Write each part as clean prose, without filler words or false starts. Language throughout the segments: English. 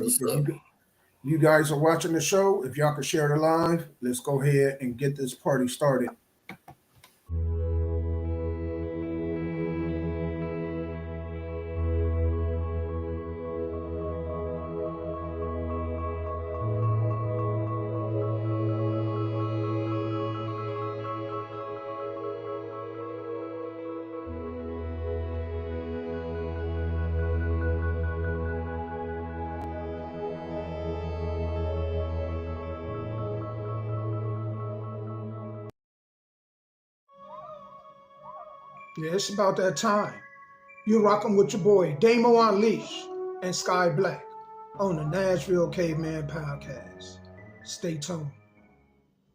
If what's up. you guys are watching the show, if y'all can share the live, let's go ahead and get this party started. Yeah, it's about that time. You're rocking with your boy Damo Unleashed and Sky Black on the Nashville Caveman Podcast. Stay tuned.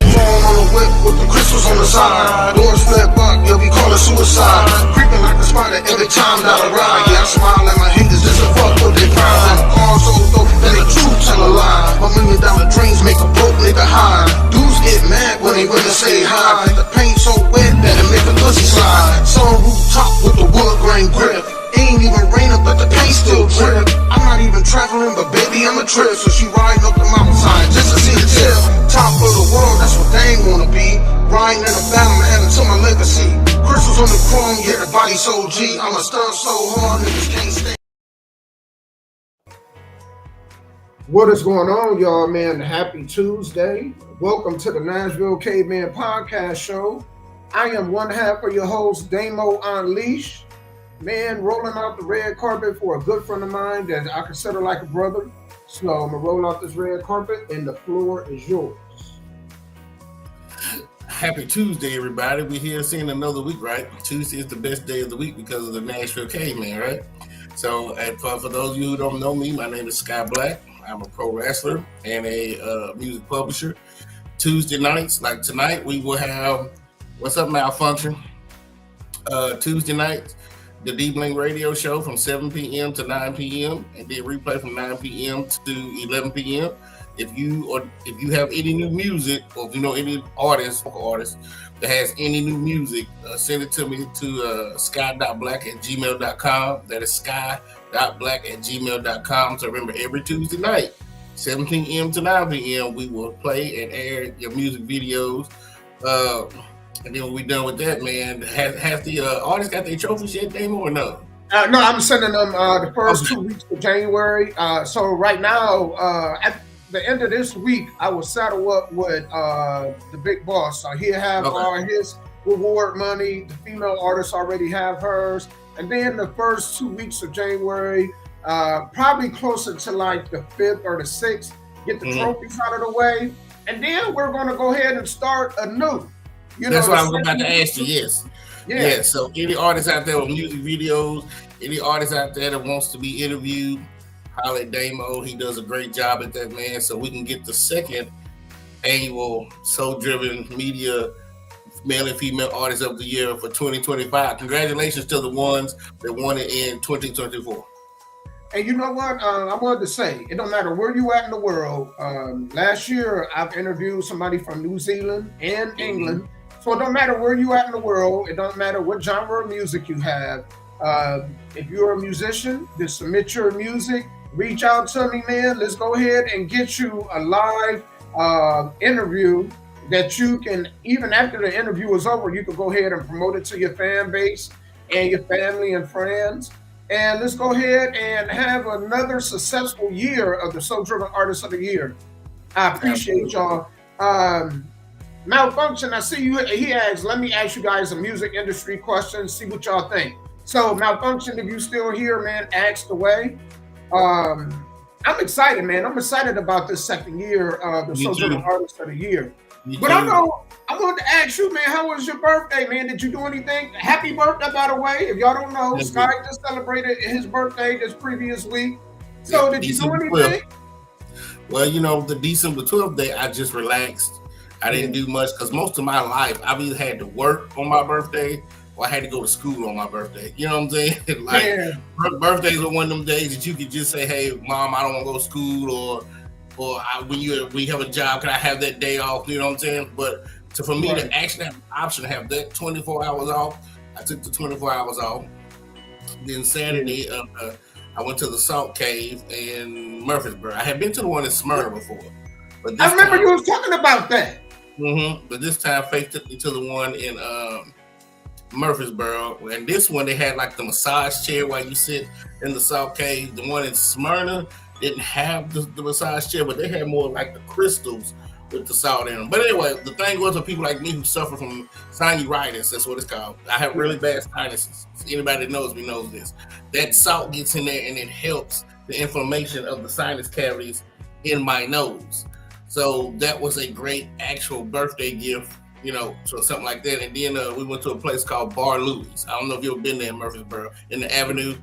On the whip with the crystals on the side. Doors flip up, yeah, we call it suicide. Creeping like a spider every time that I ride. Yeah, I smile at my haters just to fuck what they find. Cars so dope, then the truth tell a lie. $1 million dreams make a broke nigga high. Dudes get mad when they really say hi. The paint so wet that it make a pussy slide. Some rooftop with the wood grain grip. Ain't even raining, but the paint still drip. I'm not even traveling, but baby, I'm a trip. So she riding up the mountainside just to see the tip. Top of the world, that's what they ain't wanna be. Riding in a battle, adding to my legacy. Crystals on the chrome, yeah, the body so G. I'm a stunt so hard, niggas can't stay. What is going on, y'all, man? Happy Tuesday. Welcome to the Nashville Caveman Podcast Show. I am one half of your host, Damo Unleashed. Man, rolling out the red carpet for a good friend of mine that I consider like a brother. So I'm gonna roll out this red carpet and the floor is yours. Happy Tuesday, everybody. We're here seeing another week, right? Tuesday is the best day of the week because of the Nashville Caveman, right? So, for those of you who don't know me, my name is Sky Black. I'm a pro wrestler and a music publisher. Tuesday nights, like tonight, we will have What's Up Malfunction. Tuesday nights, the D-Bling radio show from 7 p.m. to 9 p.m. and then replay from 9 p.m. to 11 p.m. If you have any new music, or if you know any artist that has any new music, send it to me to sky.black@gmail.com. That is sky.black@gmail.com. So remember, every Tuesday night, 7 p.m. to 9 p.m., we will play and air your music videos. And then when we're done with that, man, has the artists got their trophies yet, Damo, or no? No, I'm sending them the first 2 weeks of January. So right now, at the end of this week, I will saddle up with the big boss. So he'll have all his reward money. The female artists already have hers. And then the first 2 weeks of January, probably closer to like the 5th or the 6th, get the trophies out of the way. And then we're going to go ahead and start anew. That's what I was about to ask you. Yes. Yeah. So any artists out there with music videos, any artist out there that wants to be interviewed, holla at Damo. He does a great job at that, man. So we can get the second annual Soul Driven Media Male and Female Artist of the Year for 2025. Congratulations to the ones that won it in 2024. And you know what? I wanted to say, it don't matter where you at in the world. Last year, I've interviewed somebody from New Zealand and England. So it don't matter where you at in the world. It don't matter what genre of music you have. If you're a musician, just submit your music. Reach out to me, man. Let's go ahead and get you a live interview that you can, even after the interview is over, you can go ahead and promote it to your fan base and your family and friends. And let's go ahead and have another successful year of the Soul Driven Artist of the Year. I appreciate y'all. Malfunction, I see you. He asks, let me ask you guys a music industry question, see what y'all think. So, Malfunction, if you still here, man, ask away. I'm excited, man. I'm excited about this second year of the Soul Driven Artist of the Year. But I wanted to ask you, man, how was your birthday, man? Did you do anything? Happy birthday, by the way. If y'all don't know, Sky just celebrated his birthday this previous week. So did you do anything? Well, the December 12th day, I just relaxed. I didn't do much because most of my life, I've either had to work on my birthday or I had to go to school on my birthday. You know what I'm saying? Birthdays are one of them days that you could just say, hey, Mom, I don't want to go to school, or when you have a job, can I have that day off? You know what I'm saying? But for me to actually have the option to have that 24 hours off, I took the 24 hours off. Then Saturday, I went to the Salt Cave in Murfreesboro. I had been to the one in Smyrna before, but this I remember time, you was talking about that. but this time Faith took me to the one in Murfreesboro, and this one they had like the massage chair while you sit in the Salt Cave. The one in Smyrna didn't have the massage chair, but they had more like the crystals with the salt in them. But anyway, the thing was for people like me who suffer from sinusitis, that's what it's called. I have really bad sinuses. Anybody that knows me knows this. That salt gets in there and it helps the inflammation of the sinus cavities in my nose. So that was a great actual birthday gift, you know, so something like that. And then we went to a place called Bar Louie's. I don't know if you've ever been there in Murfreesboro, in the Avenue.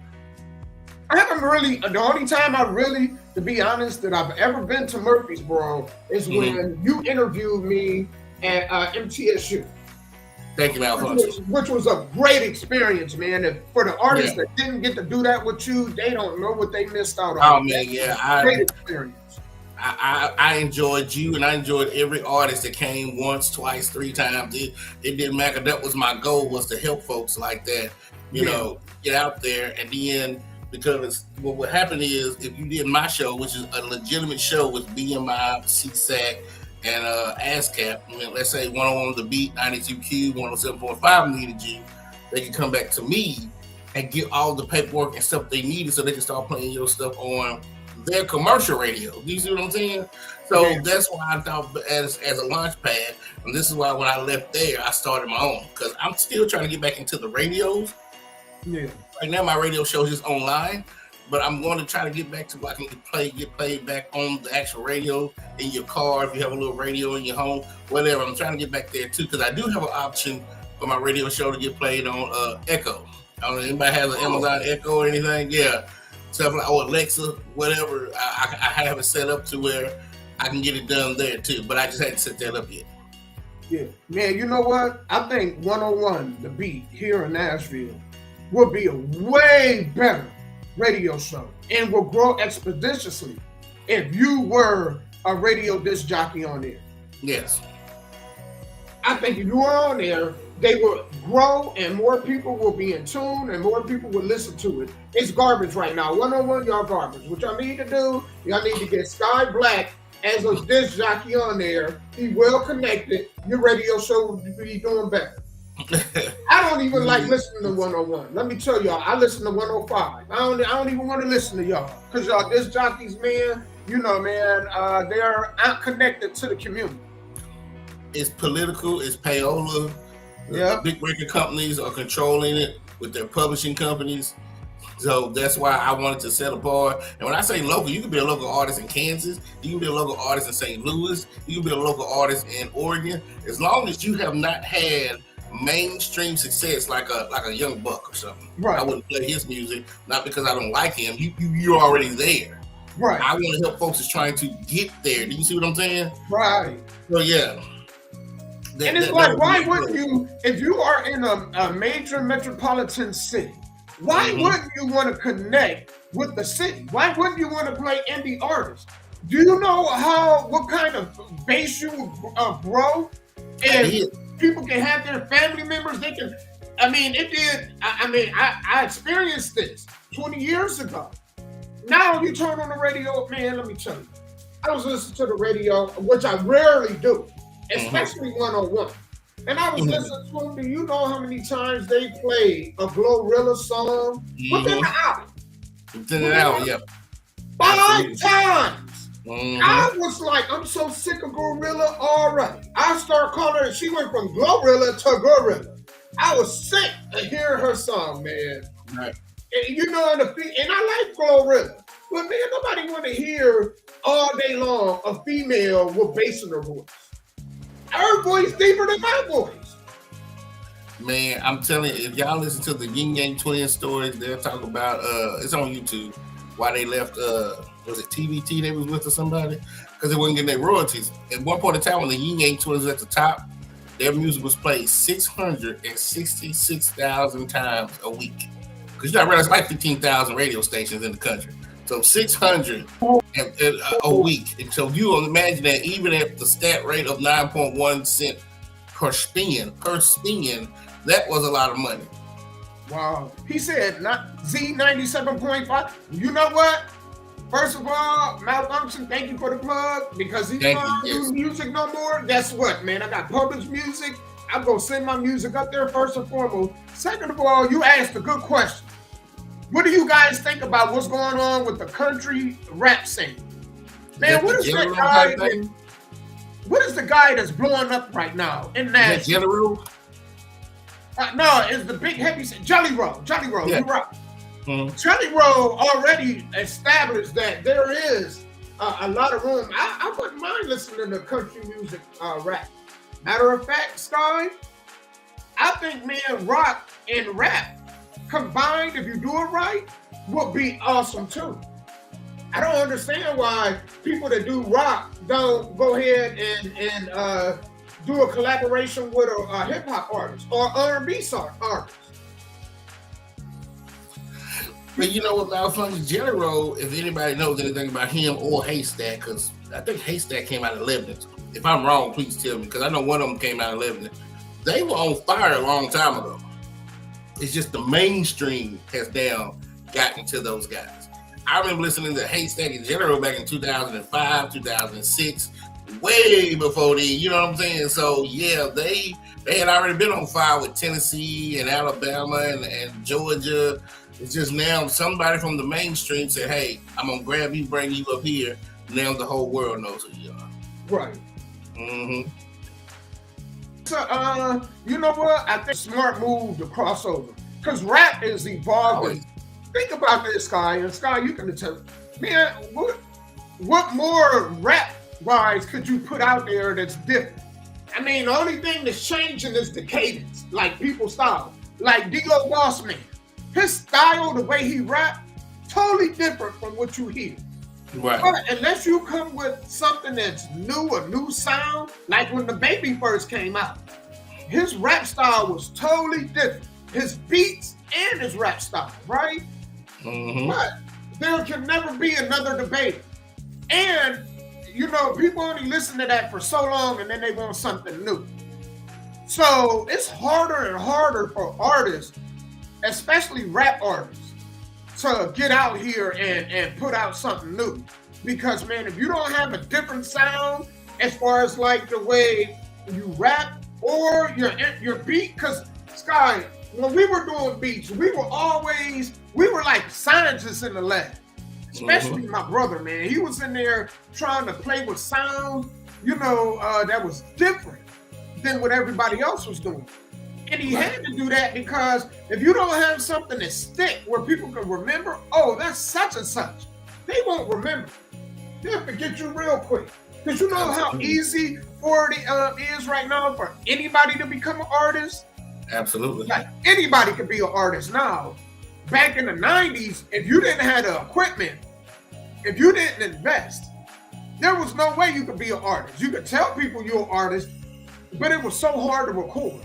I haven't really, the only time I really, to be honest, that I've ever been to Murfreesboro is when you interviewed me at MTSU. Thank you, Alfonso. Which was a great experience, man. And for the artists that didn't get to do that with you, they don't know what they missed out on. Oh, man, yeah. Great experience. I enjoyed you, and I enjoyed every artist that came once, twice, 3 times. It didn't matter. That was my goal, was to help folks like that, you know, get out there. And then, because what would happen is, if you did my show, which is a legitimate show with BMI, CSAC, and ASCAP, I mean, let's say 101 The Beat, 92Q, 107.5 needed you, they can come back to me and get all the paperwork and stuff they needed so they can start playing your stuff on their commercial radio. Do you see what I'm saying? So that's why I thought as a launch pad, and this is why when I left there, I started my own, because I'm still trying to get back into the radios. Yeah. Right now, my radio show is just online, but I'm going to try to get back to where I can get played back on the actual radio in your car, if you have a little radio in your home, whatever. I'm trying to get back there too, because I do have an option for my radio show to get played on Echo. I don't know if anybody has an Amazon Echo or anything. Yeah. Stuff like Alexa, whatever. I have it set up to where I can get it done there too, but I just hadn't set that up yet. Yeah, man, you know what? I think 101 The Beat here in Nashville will be a way better radio show and will grow expeditiously if you were a radio disc jockey on there. Yes. I think if you were on there, they will grow and more people will be in tune and more people will listen to it. It's garbage right now. 101, y'all garbage. What y'all need to do, y'all need to get Sky Black as a disc jockey on there. Be well connected. Your radio show will be doing better. I don't even like listening to 101. Let me tell y'all, I listen to 105. I don't even want to listen to y'all, because y'all disc jockeys, man, you know, man, they're not connected to the community. It's political. It's payola. Yeah. The big record companies are controlling it with their publishing companies. So that's why I wanted to set apart. And when I say local, you can be a local artist in Kansas. You can be a local artist in St. Louis. You can be a local artist in Oregon. As long as you have not had mainstream success like a Young Buck or something. Right. I wouldn't play his music, not because I don't like him. You're already there. Right. I want to help folks that's trying to get there. Do you see what I'm saying? Right. So yeah. And it's like, why wouldn't you, if you are in a major metropolitan city, why wouldn't you want to connect with the city? Why wouldn't you want to play indie artists? Do you know what kind of base you would grow? And people can have their family members. They can, I mean, it did. I experienced this 20 years ago. Now you turn on the radio, man, let me tell you. I was listening to the radio, which I rarely do, especially 101. And I was listening to them. Do you know how many times they played a Glorilla song within an hour? Within an hour, yeah. 5 times. I was like, I'm so sick of Gorilla already. I start calling her. She went from Glorilla to Gorilla. I was sick of hearing her song, man. Right. And you know, and I like Glorilla, but man, nobody want to hear all day long a female with bass in her voice. Her voice deeper than my voice. Man, I'm telling you, if y'all listen to the Yin Yang Twin stories, they'll talk about it's on YouTube why they left was it TVT they was with or somebody? Because they wasn't getting their royalties. At one point in time when the Yin Yang Twins was at the top, their music was played 666,000 times a week. Because you gotta realize like 15,000 radio stations in the country. So 600 a week. And so you will imagine that even at the stat rate of 9.1 cents per spin, that was a lot of money. Wow. He said not Z97.5. You know what? First of all, Malfunction, thank you for the plug because he's not doing music no more. Guess what, man? I got published music. I'm going to send my music up there first and foremost. Second of all, you asked a good question. What do you guys think about what's going on with the country rap scene? Man, what is that guy? What is the guy that's blowing up right now in Nashville? General? No, it's the big heavy Jelly Roll. Jelly Roll, yeah. You're right. Jelly Roll already established that there is a lot of room. I wouldn't mind listening to country music rap. Matter of fact, Sky, I think rock and rap combined, if you do it right, would be awesome too. I don't understand why people that do rock don't go ahead and do a collaboration with a hip hop artist or R&B artist. But you know what, Malfunction General, if anybody knows anything about him or Haystack, because I think Haystack came out of Lebanon. If I'm wrong, please tell me, because I know one of them came out of Lebanon. They were on fire a long time ago. It's just the mainstream has now gotten to those guys. I remember listening to Haystack in General back in 2005, 2006, way before then, you know what I'm saying? So yeah, they had already been on fire with Tennessee and Alabama and Georgia. It's just now somebody from the mainstream said, hey, I'm gonna grab you, bring you up here. Now the whole world knows who you are. Right. Mm-hmm. So, you know what? I think smart move to cross over because rap is evolving. Think about this, Sky, and Sky, you can tell. Man, what more rap-wise could you put out there that's different? I mean, the only thing that's changing is the cadence, like people's style. Like D-Lo Bossman, his style, the way he rap, totally different from what you hear. Right. But unless you come with something that's new, a new sound, like when the Baby first came out, his rap style was totally different. His beats and his rap style, right? Mm-hmm. But there can never be another debate. And, you know, people only listen to that for so long and then they want something new. So it's harder and harder for artists, especially rap artists, to get out here and put out something new. Because, man, if you don't have a different sound as far as like the way you rap or your beat, because Sky, when we were doing beats, we were like scientists in the lab. Especially my brother, man. He was in there trying to play with sound, you know, that was different than what everybody else was doing. And he had to do that because if you don't have something that stick where people can remember, oh, that's such and such, they won't remember. They'll forget you real quick. Because you know how easy it is right now for anybody to become an artist? Absolutely. Like anybody could be an artist now. Back in the 90s, if you didn't have the equipment, if you didn't invest, there was no way you could be an artist. You could tell people you're an artist, but it was so hard to record.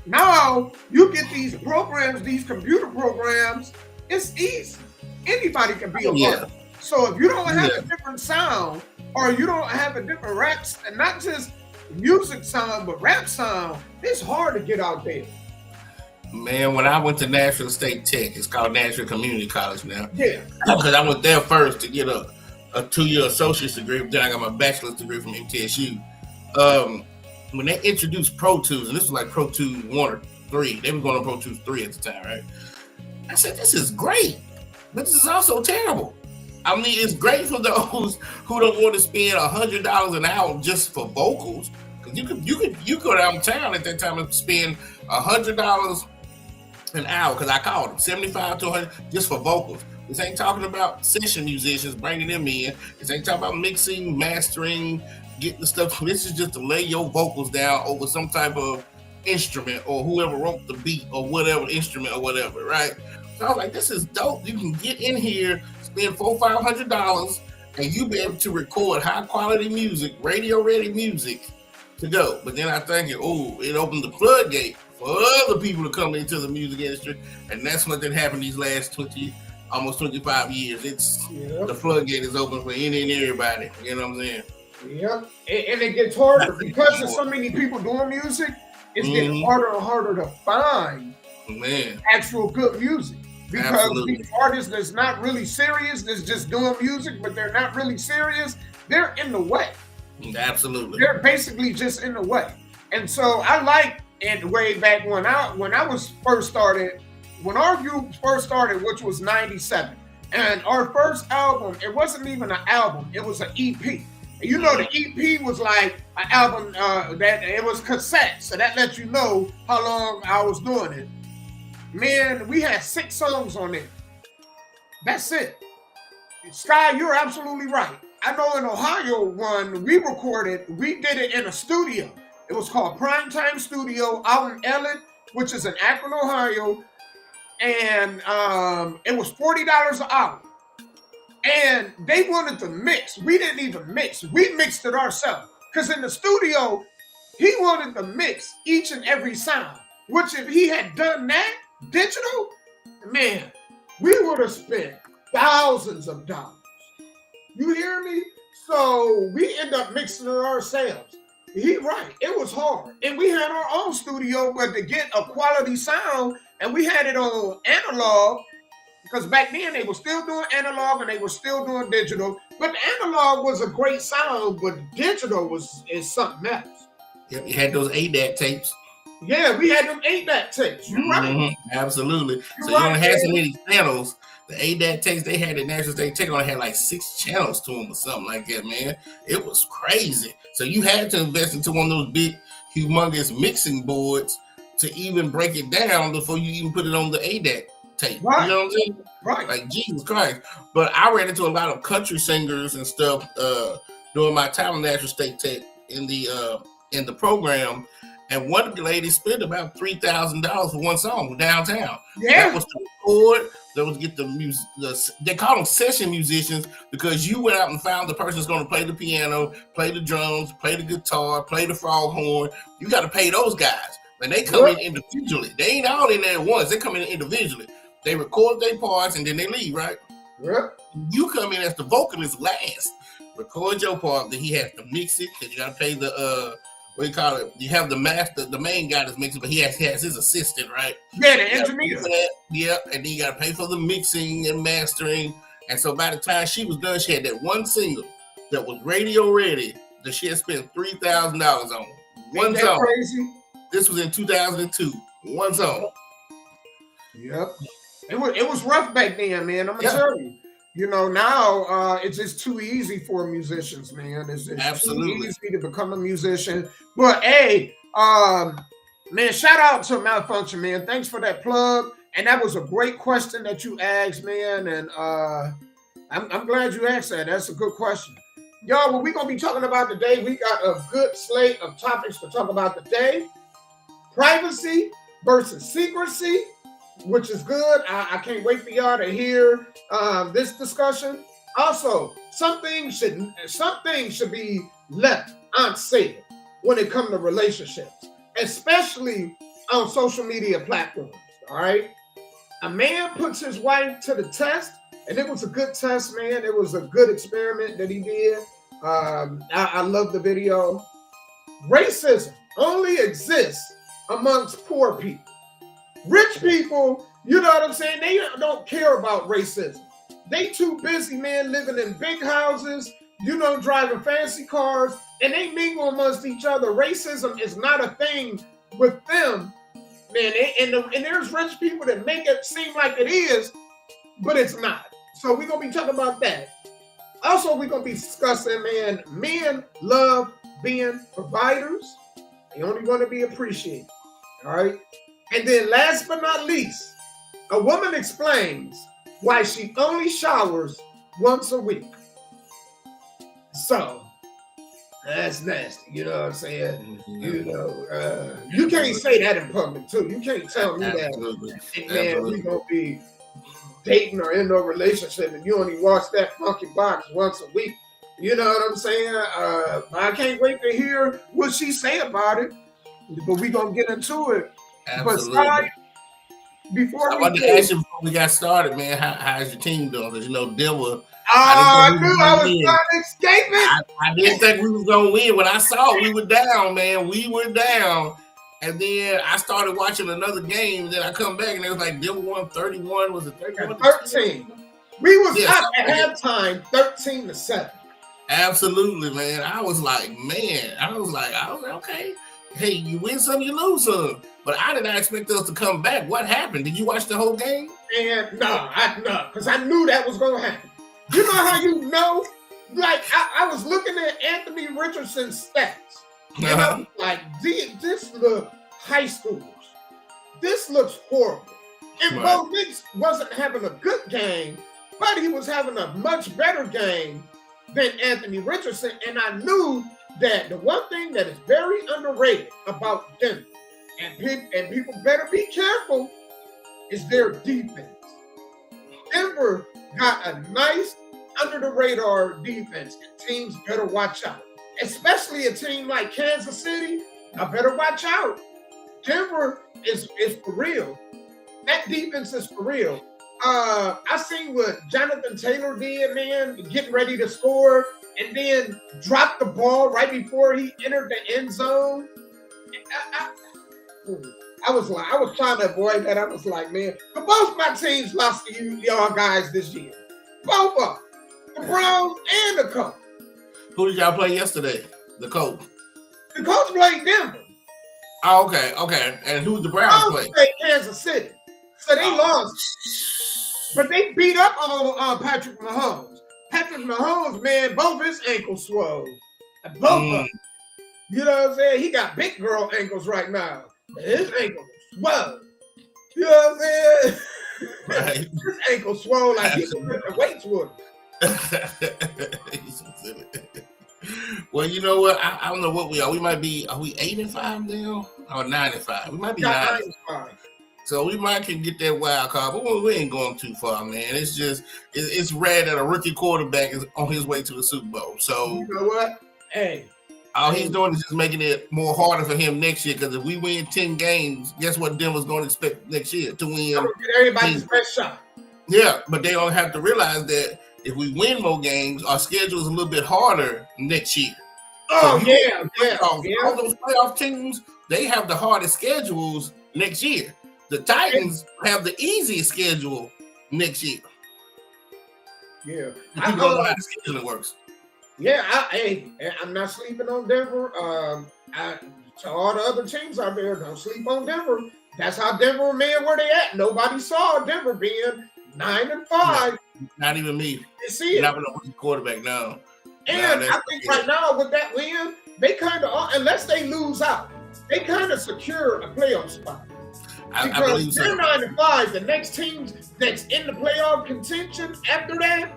Now, you get these programs, these computer programs, it's easy. Anybody can be an artist. So if you don't have a different sound, or you don't have a different rap, and not just music sound, but rap sound, it's hard to get out there. Man, when I went to Nashville State Tech, it's called Nashville Community College now. Yeah. Because I went there first to get a 2-year associate's degree, then I got my bachelor's degree from MTSU. When they introduced Pro Tools, and this was like Pro Tools 1 or 3, they were going on Pro Tools 3 at the time, right? I said, this is great, but this is also terrible. I mean, it's great for those who don't want to spend $100 an hour just for vocals. Because you go downtown at that time and spend $100 an hour, because I called them $75 to $100 just for vocals. This ain't talking about session musicians, bringing them in. This ain't talking about mixing, mastering, getting the stuff. This is just to lay your vocals down over some type of instrument or whoever wrote the beat or whatever instrument or whatever, right? So I was like, this is dope. You can get in here, spend $400-$500, and you be able to record high quality music, radio ready music to go. But then I think, it opened the floodgate for other people to come into the music industry, and that's what did happen these last almost 25 years. The floodgate is open for any and everybody. You know what I'm saying? Yeah, and it gets harder because there's so many people doing music. It's getting harder and harder to find Man, actual good music. Because absolutely. these artists that's not really serious, that's just doing music, but they're not really serious, they're in the way. Absolutely. They're basically just in the way. And so I like it way back when I was first started, when our group first started, which was 97. And our first album, it wasn't even an album, it was an EP. You know, the EP was like an album that it was cassette, so that lets you know how long I was doing it. Man, we had 6 songs on it. That's it. Sky, you're absolutely right. I know in Ohio one we did it in a studio. It was called Primetime Studio out in Ellen, which is in Akron, Ohio, and it was $40 an hour. And they wanted to mix. We didn't even mix. We mixed it ourselves. Because in the studio, he wanted to mix each and every sound. Which if he had done that digital, man, we would have spent thousands of dollars. You hear me? So we end up mixing it ourselves. He right. It was hard. And we had our own studio, but to get a quality sound, and we had it on analog. Because back then they were still doing analog and they were still doing digital. But the analog was a great sound, but digital is something else. Yep, you had those ADAT tapes. Yeah, we had them ADAT tapes. You're right. Absolutely. So you only had so many channels. The ADAT tapes they had at National State Tech only had like 6 channels to them or something like that, man. It was crazy. So you had to invest into one of those big, humongous mixing boards to even break it down before you even put it on the ADAT tape. Right. You know what I'm saying? Right. Like Jesus Christ. But I ran into a lot of country singers and stuff during my time in National State Tech in the program. And one of the ladies spent about $3,000 for one song downtown. Yeah. That was to record. That was to get the music. They call them session musicians because you went out and found the person that's going to play the piano, play the drums, play the guitar, play the foghorn. You got to pay those guys. And they come in individually. They ain't all in there at once. They come in individually. They record their parts and then they leave, right? Yep. You come in as the vocalist last. Record your part. Then he has to mix it because you got to pay the what do you call it? You have the master, the main guy that's mixing, but he has his assistant, right? Yeah, the engineer. Yep, and then you got to pay for the mixing and mastering. And so by the time she was done, she had that one single that was radio ready that she had spent $3,000 on. One song. Crazy? This was in 2002. One song. Yep. It was rough back then, man. I'm gonna tell you. You know, now it's just too easy for musicians, man. It's Absolutely too easy to become a musician. But hey, man, shout out to Malfunction, man. Thanks for that plug. And that was a great question that you asked, man. And I'm glad you asked that. That's a good question. Y'all, what we're gonna be talking about today, we got a good slate of topics to talk about today. Privacy versus secrecy, which is good. I can't wait for y'all to hear this discussion. Also, some things should be left unsaid when it comes to relationships, especially on social media platforms. All right, a man puts his wife to the test, and it was a good test, man. It was a good experiment that he did. I love the video. Racism only exists amongst poor people. Rich people, you know what I'm saying? They don't care about racism. They too busy, man, living in big houses, you know, driving fancy cars, and they mingle amongst each other. Racism is not a thing with them, man. And there's rich people that make it seem like it is, but it's not. So we're going to be talking about that. Also, we're going to be discussing, man, men love being providers. They only want to be appreciated. All right. And then last but not least, a woman explains why she only showers once a week. So that's nasty. You know what I'm saying? You know, you can't say that in public too. You can't tell me that, man, we gonna be dating or in a relationship and you only wash that funky box once a week. You know what I'm saying? I can't wait to hear what she say about it. But we gonna get into it. Absolutely. But Sky, before I wanted to ask you before we got started, man, how's your team doing? Because you know, Denver. I knew I was trying to escape it. I didn't think we was gonna win. When I saw we were down, man, we were down. And then I started watching another game. Then I come back and it was like Denver won 31. Was it 31? 13. We was Yes, up at halftime, 13-7. Absolutely, man. I was like, okay. Hey, you win some, you lose some. But I did not expect us to come back. What happened? Did you watch the whole game? And no, because I knew that was going to happen. You know how you know? Like, I was looking at Anthony Richardson's stats. And I was like, this look high schoolers. This looks horrible. And Bo Nix wasn't having a good game, but he was having a much better game than Anthony Richardson. And I knew that the one thing that is very underrated about Denver, and people better be careful, is their defense. Denver got a nice under-the-radar defense, and teams better watch out. Especially a team like Kansas City, y'all better watch out. Denver is for real. That defense is for real. I seen what Jonathan Taylor did, man, getting ready to score, and then dropped the ball right before he entered the end zone. I was trying to avoid that. I was like, man, but both my teams lost to y'all guys this year. Both of them. The Browns and the Colts. Who did y'all play yesterday? The Colts. The Colts played Denver. Oh, okay. And who did the Browns play? Played Kansas City. So they lost. But they beat up on Patrick Mahomes. Patrick Mahomes, man, both his ankles swole. Both of them. You know what I'm saying? He got big girl ankles right now. His ankles swole. You know what I'm saying? Right. His ankles swole like he can lift the weights with him. Well, you know what? I don't know what we are. We might be. Are we 8-5 now or 9-5? We might be 9-5. So we might can get that wild card, but we ain't going too far, man. It's just it's rare that a rookie quarterback is on his way to the Super Bowl. So you know what? Hey, all he's doing is just making it more harder for him next year. Because if we win 10 games, guess what Denver's going to expect next year to win? Get everybody's best shot. Yeah, but they don't have to realize that if we win more games, our schedule is a little bit harder next year. Oh, so yeah. All those playoff teams, they have the hardest schedules next year. The Titans have the easiest schedule next year. Yeah. I don't know how the scheduling works. Yeah, I'm not sleeping on Denver. To all the other teams out there, don't sleep on Denver. That's how Denver, man, where they at. Nobody saw Denver being 9-5. Not even me. You see it. Not with a rookie quarterback now. And I think right now with that win, they kind of, unless they lose out, they kind of secure a playoff spot. I Because believe so. they're 9-5. The next team that's in the playoff contention after that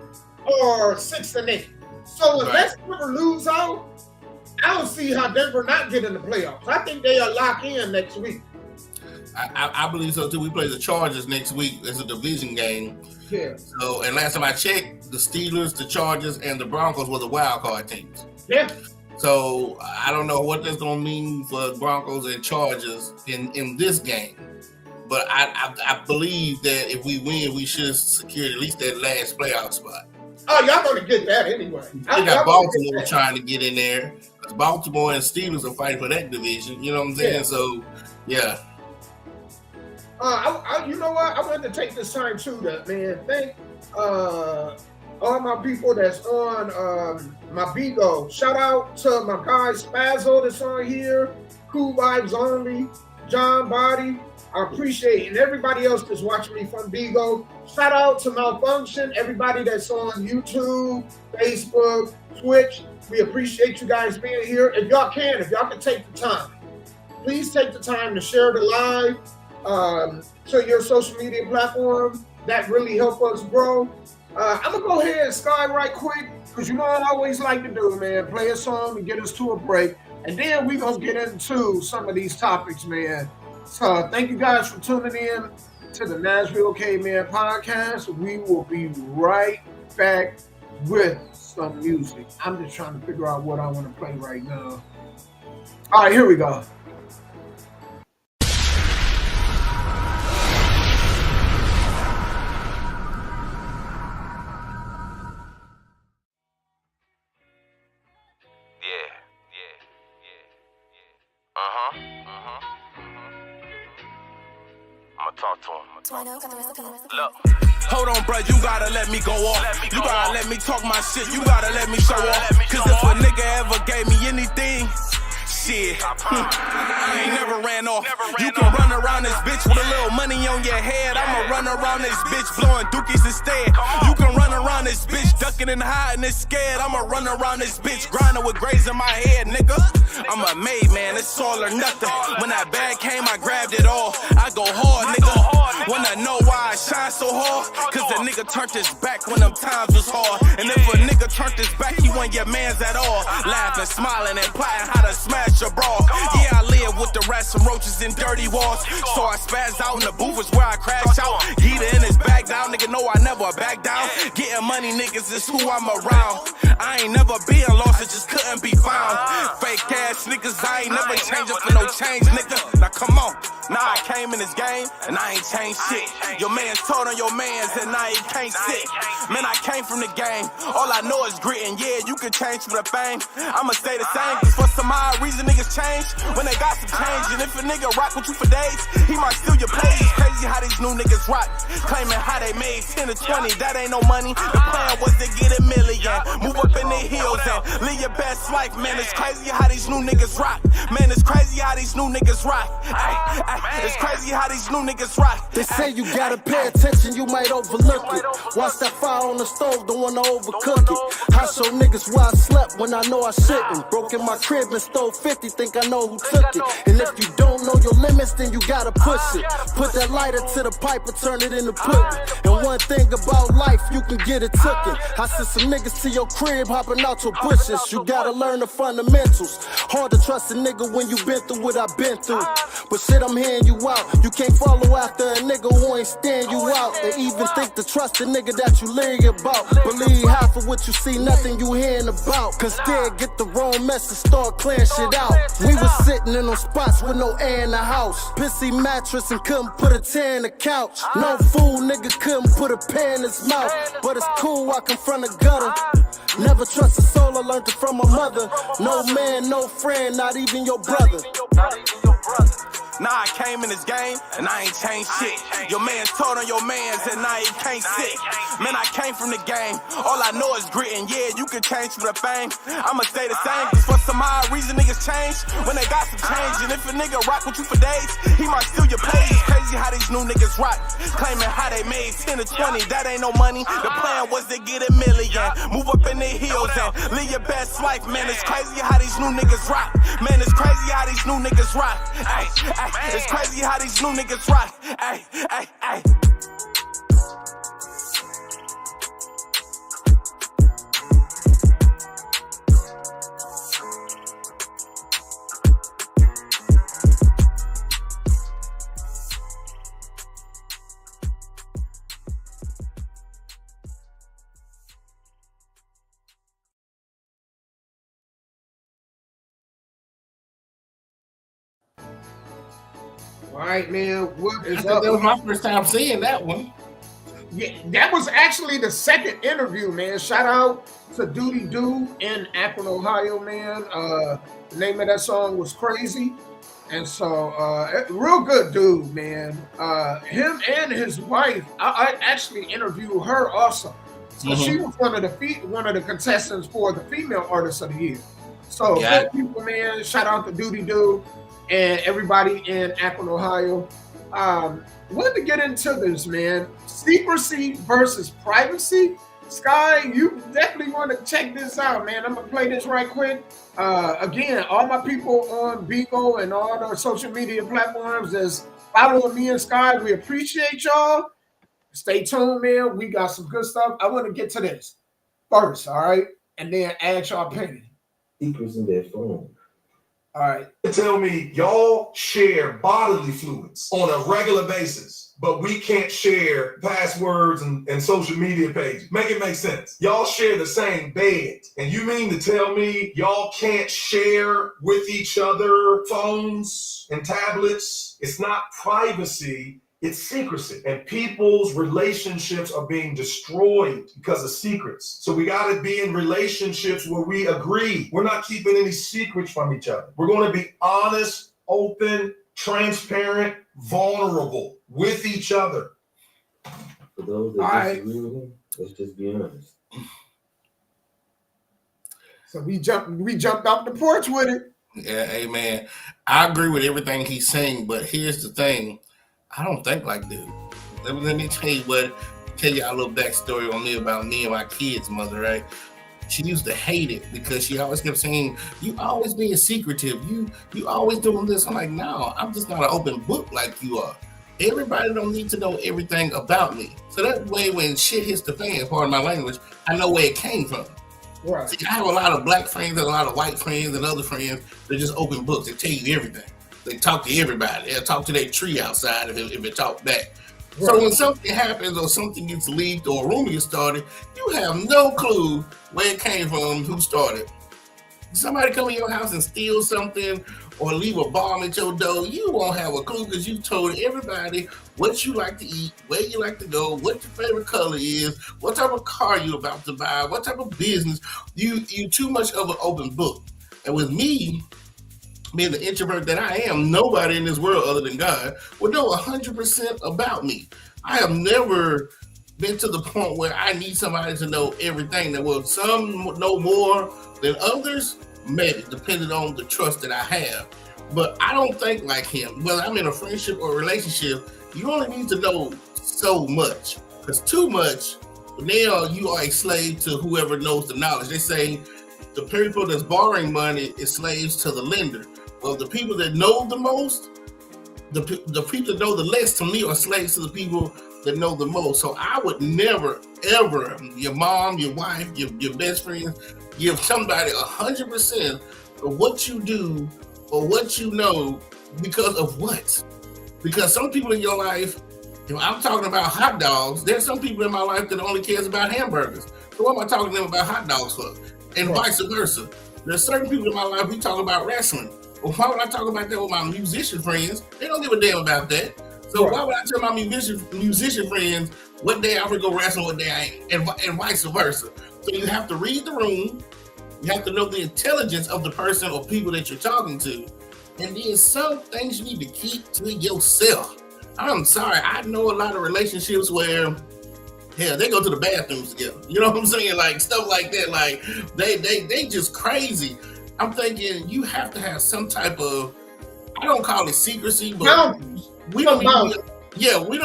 are 6-8. So unless Denver lose out, I don't see how Denver not get in the playoffs. I think they are locked in next week. I believe so too. We play the Chargers next week. It's a division game. Yeah. So, and last time I checked, the Steelers, the Chargers, and the Broncos were the wild card teams. Yeah. So I don't know what that's going to mean for Broncos and Chargers in this game. But I believe that if we win, we should secure at least that last playoff spot. Oh, y'all going to get that anyway. We got Baltimore trying to get in there. Baltimore and Steelers are fighting for that division. You know what I'm saying? Yeah. So, yeah. You know what? I wanted to take this time too to, man, thank all my people that's on my Bigo. Shout out to my guy Spazzo that's on here, Cool Vibes Only, John Body. I appreciate it. And everybody else that's watching me from Bigo. Shout out to Malfunction, everybody that's on YouTube, Facebook, Twitch. We appreciate you guys being here. If y'all can take the time, please take the time to share the live to your social media platform. That really help us grow. I'm gonna go ahead and Sky right quick, because you know what I always like to do, man. Play a song and get us to a break. And then we're gonna get into some of these topics, man. So thank you guys for tuning in to the Nashville Caveman podcast. We will be right back with some music. I'm just trying to figure out what I want to play right now. All right, here we go. Talk to him. Look. Hold on, bro, you gotta let me go off. You gotta let me talk my shit. You gotta let me show off. Cause if a nigga ever gave me anything, shit, I ain't never ran off. You can run around this bitch with a little money on your head. I'ma run around this bitch blowing dookies instead. You can run around this bitch ducking and hiding and scared. I'ma run around this bitch grinding with grays in my head, nigga. I'm a made man, it's all or nothing. When that bag came, I grabbed it all. I go hard, nigga. Wanna know why I shine so hard? Cause the nigga turned his back when them times was hard. And if a nigga turned his back, he wasn't your mans at all. Laughing, smiling, and plotting how to smash your bra. Yeah, I live with the rats and roaches and dirty walls. So I spaz out in the booth is where I crash out. Geeta in his bag down, nigga know I never back down. Getting money, niggas, is who I'm around. I ain't never been lost, it just couldn't be found. Fake ass niggas, I ain't never changing for no change, nigga. Now come on, now I came in this game and I ain't changed shit. Your man's told on your mans and I ain't can't sit. Man, I came from the game, all I know is grit and yeah, you can change for the fame. I'ma stay the same, cause for some odd reason niggas change when they got some change. And if a nigga rock with you for days, he might steal your page. It's crazy how these new niggas rock, claiming how they made 10 to 20, that ain't no money. The plan was to get a million, move up in the hills and live your best life. Man, it's crazy how these new niggas rock. Man, it's crazy how these new niggas rock. Ay, it's crazy how these new niggas rock. They say you gotta pay attention, you might overlook it. Watch that fire on the stove, don't wanna overcook it. I show niggas where I slept when I know I shouldn't. Broke in my crib and stole 50, think I know who took it. And if you don't know your limits, then you gotta push it. Put that lighter to the pipe and turn it into pudding. And one thing about life, you can get it tookin'. I sent some niggas to your crib, hopping out your bushes. You gotta learn the fundamentals. Hard to trust a nigga when you been through what I've been through. But shit, I'm hearing you out. You can't follow after a nigga who ain't stand you out. They even think to trust the nigga that you leery about. Believe half of what you see, nothing you hearing about. Cause they'll get the wrong message, start clearing shit out. We was sitting in those spots with no air in the house. Pissy mattress and couldn't put a tear in the couch. No fool nigga couldn't put a pen in his mouth. But it's cool, I confront a gutter. Never trust a soul, I learned it from my mother. No man, no friend, not even your brother. Now I came in this game and I ain't changed shit. Your man's told on your mans and I ain't can't sit. Man, I came from the game, all I know is grit and yeah, you can change for the fame. I'ma stay the same, cause for some odd reason niggas change when they got some change. And if a nigga rock with you for days, he might steal your page. It's crazy how these new niggas rock, claiming how they made 10 to 20, that ain't no money. The plan was to get a million, move up in the hills and live your best life. Man, it's crazy how these new niggas rock. Man, it's crazy how these new niggas rock. Ay, ay, it's crazy how these new niggas rock. Ay, ay, ay. All right, man. What is That up? was my first time seeing that one. Yeah, that was actually the second interview, man. Shout out to Duty Doo in Akron, Ohio, man. The name of that song was Crazy. And so, real good dude, man. Him and his wife, I actually interviewed her also. So she was one of the contestants for the Female Artist of the Year. So, good people, man. Shout out to Duty Doo and everybody in Akron, Ohio. Wanted to get into this, man. Secrecy versus privacy. Sky, you definitely want to check this out, man. I'm gonna play this right quick. Again, all my people on Bigo and all the social media platforms that's following me and Sky, we appreciate y'all. Stay tuned, man. We got some good stuff. I want to get to this first, all right? And then add y'all opinion. Secrets in their phone. All right. Tell me y'all share bodily fluids on a regular basis, but we can't share passwords and social media pages. Make it make sense. Y'all share the same bed. And you mean to tell me y'all can't share with each other phones and tablets? It's not privacy. It's secrecy, and people's relationships are being destroyed because of secrets. So we got to be in relationships where we agree. We're not keeping any secrets from each other. We're going to be honest, open, transparent, vulnerable. with each other. For those that disagree with him, let's just be honest. So we jumped off the porch with it. Yeah, amen. I agree with everything he's saying, but here's the thing. I don't think like dude. Let me tell y'all a little backstory on me about me and my kid's mother, right? She used to hate it because she always kept saying, you always being secretive. You always doing this. I'm like, no, I'm just not an open book like you are. Everybody don't need to know everything about me. So that way when shit hits the fan, pardon my language, I know where it came from. Right. See, I have a lot of black friends and a lot of white friends and other friends. They're just open books. They tell you everything. They talk to everybody. They'll talk to their tree outside if it talk back. Right. So when something happens or something gets leaked or a rumor gets started, you have no clue where it came from, who started. Somebody come in your house and steal something or leave a bomb at your door, you won't have a clue because you told everybody what you like to eat, where you like to go, what your favorite color is, what type of car you're about to buy, what type of business. You too much of an open book. And with me, being the introvert that I am, nobody in this world other than God would know 100% about me. I have never been to the point where I need somebody to know everything. That will some know more than others, maybe, depending on the trust that I have. But I don't think like him. Whether I'm in a friendship or a relationship, you only need to know so much. Because too much, now you are a slave to whoever knows the knowledge. They say the people that's borrowing money is slaves to the lender. Well, the people that know the most, the people that know the less, to me, are slaves to the people that know the most. So I would never, ever, your mom, your wife, your best friend, give somebody 100% of what you do or what you know because of what? Because some people in your life, if I'm talking about hot dogs, there's some people in my life that only cares about hamburgers. So what am I talking to them about hot dogs for? And vice versa. There's certain people in my life we talk about wrestling. Well, why would I talk about that with my musician friends? They don't give a damn about that. So why would I tell my musician friends what day I'm gonna go wrestle, what day I ain't, and vice versa? So you have to read the room. You have to know the intelligence of the person or people that you're talking to. And then some things you need to keep to yourself. I'm sorry, I know a lot of relationships where, hell, they go to the bathrooms together. You know what I'm saying? Like stuff like that. Like they just crazy. I'm thinking you have to have some type of, I don't call it secrecy, but we don't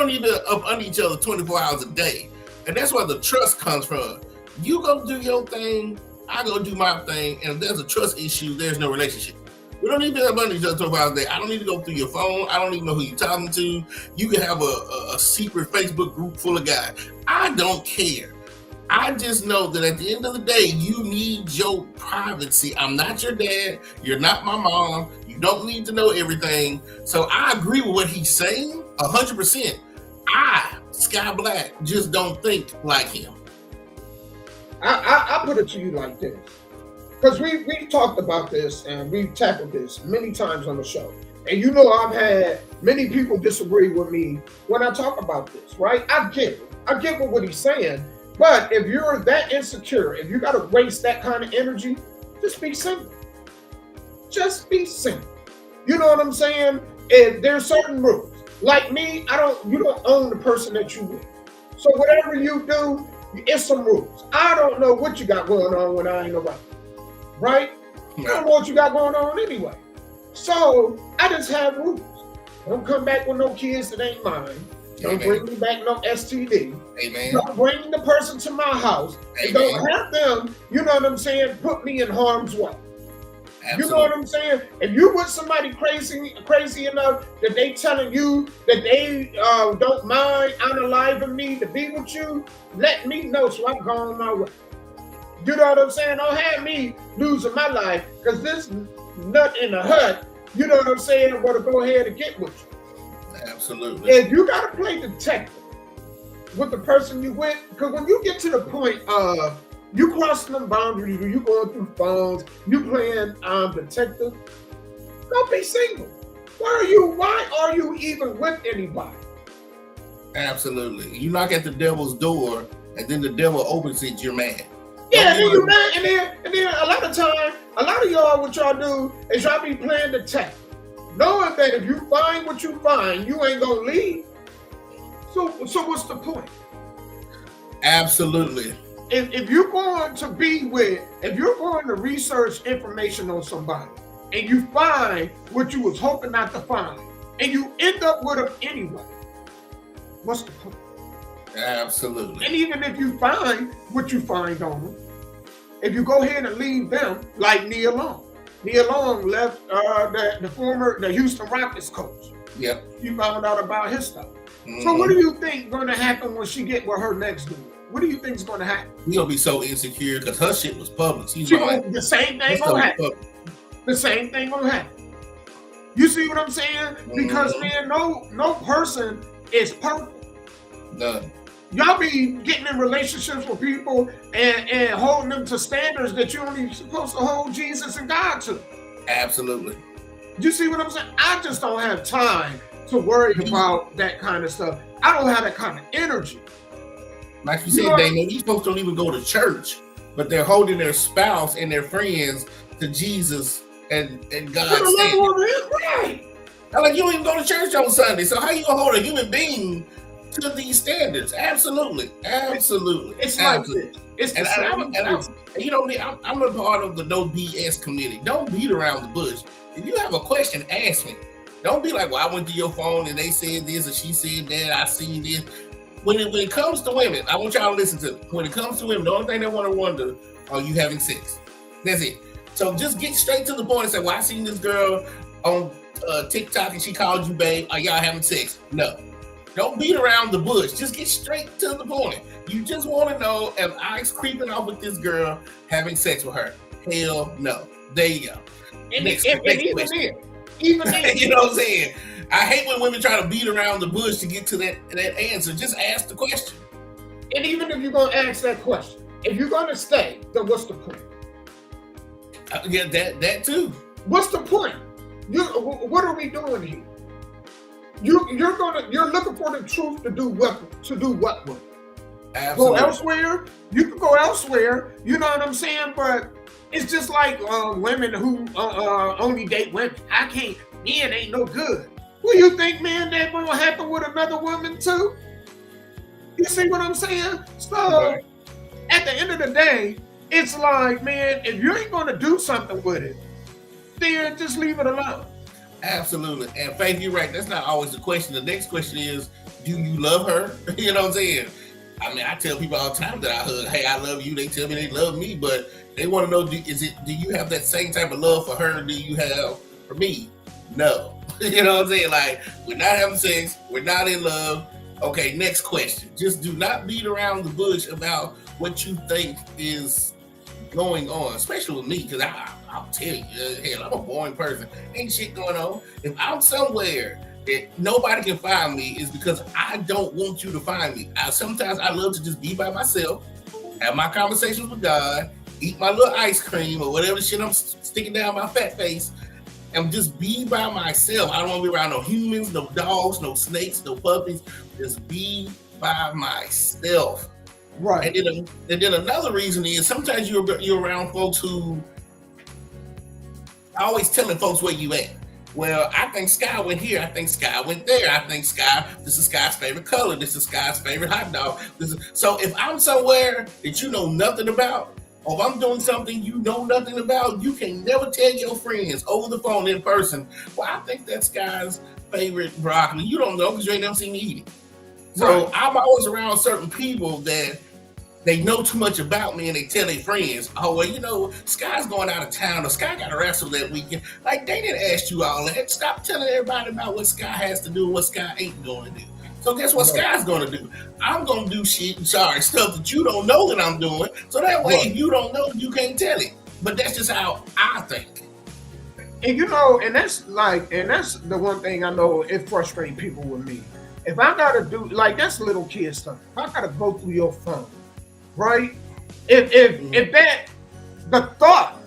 need to up under each other 24 hours a day. And that's where the trust comes from. You go do your thing, I go do my thing, and if there's a trust issue, there's no relationship. We don't need to up under each other 24 hours a day. I don't need to go through your phone. I don't even know who you're talking to. You can have a secret Facebook group full of guys. I don't care. I just know that at the end of the day, you need your privacy. I'm not your dad. You're not my mom. You don't need to know everything. So I agree with what he's saying 100%. I, Sky Black, just don't think like him. I put it to you like this. Because we talked about this and we've tackled this many times on the show. And you know I've had many people disagree with me when I talk about this, right? I get it. I get what he's saying. But if you're that insecure, if you got to waste that kind of energy, just be simple. Just be simple. You know what I'm saying? If there's certain rules. Like me, you don't own the person that you with. So whatever you do, it's some rules. I don't know what you got going on when I ain't around. Right? I don't know what you got going on anyway. So I just have rules. Don't come back with no kids that ain't mine. Don't bring me back no STD. Amen. Don't bring the person to my house. And don't have them, you know what I'm saying, put me in harm's way. Absolutely. You know what I'm saying? If you with somebody crazy enough that they telling you that they don't mind unaliving me to be with you, let me know so I can go on my way. You know what I'm saying? Don't have me losing my life because this nut in the hut, you know what I'm saying, I'm going to go ahead and get with you. Absolutely. And you got to play detective with the person you with, because when you get to the point of you crossing them boundaries, you going through phones, you playing detective, don't be single. Why are you even with anybody? Absolutely. You knock at the devil's door and then the devil opens it, you're mad. Yeah, and then you're mad, and then a lot of time, a lot of y'all, what y'all do is y'all be playing detective. Knowing that if you find what you find, you ain't gonna leave. So what's the point? Absolutely. If you're going to research information on somebody and you find what you was hoping not to find and you end up with them anyway, what's the point? Absolutely. And even if you find what you find on them, if you go ahead and leave them, like Nia Long. Nia Long left the Houston Rockets coach. Yep. You found out about his stuff. So what do you think going to happen when she get with her next dude? What do you think is going to happen? He's going to be so insecure because her shit was public. The same thing going to happen. The same thing going to happen. You see what I'm saying? Because, man, no person is perfect. None. Y'all be getting in relationships with people and holding them to standards that you're only supposed to hold Jesus and God to. Absolutely. You see what I'm saying? I just don't have time to worry about that kind of stuff. I don't have that kind of energy. Like you said, Daniel, these folks don't even go to church, but they're holding their spouse and their friends to Jesus and God. Right. Like, you don't even go to church on Sunday, so how you gonna hold a human being to these standards? Absolutely. It's like this. It's the same. I'm a part of the no BS committee. Don't beat around the bush. If you have a question, ask me. Don't be like, well, I went to your phone and they said this or she said that. I seen this. When it comes to women, I want y'all to listen to me. When it comes to women, the only thing they want to wonder, are you having sex? That's it. So just get straight to the point and say, well, I seen this girl on TikTok and she called you babe. Are y'all having sex? No. Don't beat around the bush. Just get straight to the point. You just want to know if I's creeping off with this girl having sex with her. Hell no. There you go. And next even then, you know what I'm saying? I hate when women try to beat around the bush to get to that answer. Just ask the question. And even if you're going to ask that question, if you're going to stay, then what's the point? Yeah, that too. What's the point? What are we doing here? You're looking for the truth to do what with? Absolutely. Go elsewhere. You can go elsewhere. You know what I'm saying? But it's just like women who only date women. Men ain't no good. Well, you think, man, that will happen with another woman too? You see what I'm saying? So at the end of the day, it's like, man, if you ain't going to do something with it, then just leave it alone. Absolutely. And Faith, you're right. That's not always the question. The next question is, do you love her? You know what I'm saying? I mean, I tell people all the time that I hug, hey, I love you. They tell me they love me, but they want to know, do you have that same type of love for her do you have for me? No. You know what I'm saying? Like, we're not having sex. We're not in love. Okay, next question. Just do not beat around the bush about what you think is going on, especially with me, because I'll tell you, hell, I'm a boring person. Ain't shit going on. If I'm somewhere that nobody can find me, is because I don't want you to find me. Sometimes I love to just be by myself, have my conversations with God, eat my little ice cream or whatever shit I'm sticking down my fat face, and just be by myself. I don't want to be around no humans, no dogs, no snakes, no puppies. Just be by myself. Right. And then another reason is sometimes you're around folks who always telling folks where you at. Well, I think Sky went here. I think Sky went there. I think this is Sky's favorite color. This is Sky's favorite hot dog. So if I'm somewhere that you know nothing about, or if I'm doing something you know nothing about, you can never tell your friends over the phone in person, well, I think that's Sky's favorite broccoli. You don't know because you ain't never seen me eat it. So I'm always around certain people that they know too much about me and they tell their friends, oh, well, you know, Sky's going out of town or Sky got to wrestle that weekend. Like, they didn't ask you all that. Stop telling everybody about what Sky has to do and what Sky ain't going to do. So guess what Sky's going to do? I'm going to do stuff that you don't know that I'm doing. So that way, if you don't know, you can't tell it. But that's just how I think. And you know, and that's the one thing I know it frustrates people with me. If I got to do, like, that's little kid stuff. If I got to go through your phone, right? If that, the thought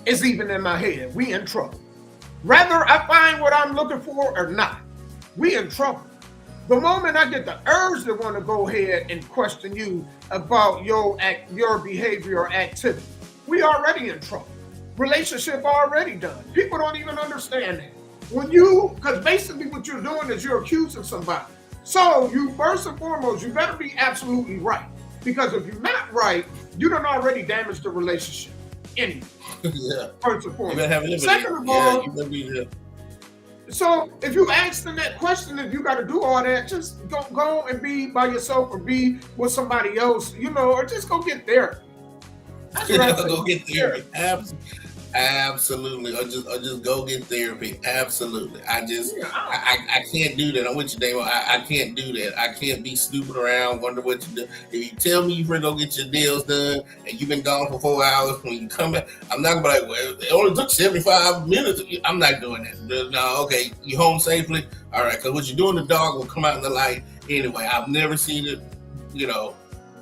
is even in my head, we in trouble. Whether I find what I'm looking for or not, we in trouble. The moment I get the urge to want to go ahead and question you about your behavior or activity, we already in trouble. Relationship already done. People don't even understand that. Because basically what you're doing is you're accusing somebody. So you first and foremost, you better be absolutely right. Because if you're not right, you done already damaged the relationship. Anyway, Yeah. first and foremost. You better have liberty. Second of all, you better be there. so if you ask them that question, if you got to do all that, just go and be by yourself or be with somebody else, or just go get therapy. That's what I Go get therapy. Absolutely. Or just go get therapy. Absolutely. I can't do that. I'm with you, Dave. I can't do that. I can't be snooping around, wonder what you do. If you tell me you're going to go get your nails done and you've been gone for 4 hours, when you come back, I'm not going to be like, well, it only took 75 minutes. I'm not doing that. No, okay, you home safely? All right, because what you're doing, the dog will come out in the light anyway. I've never seen it,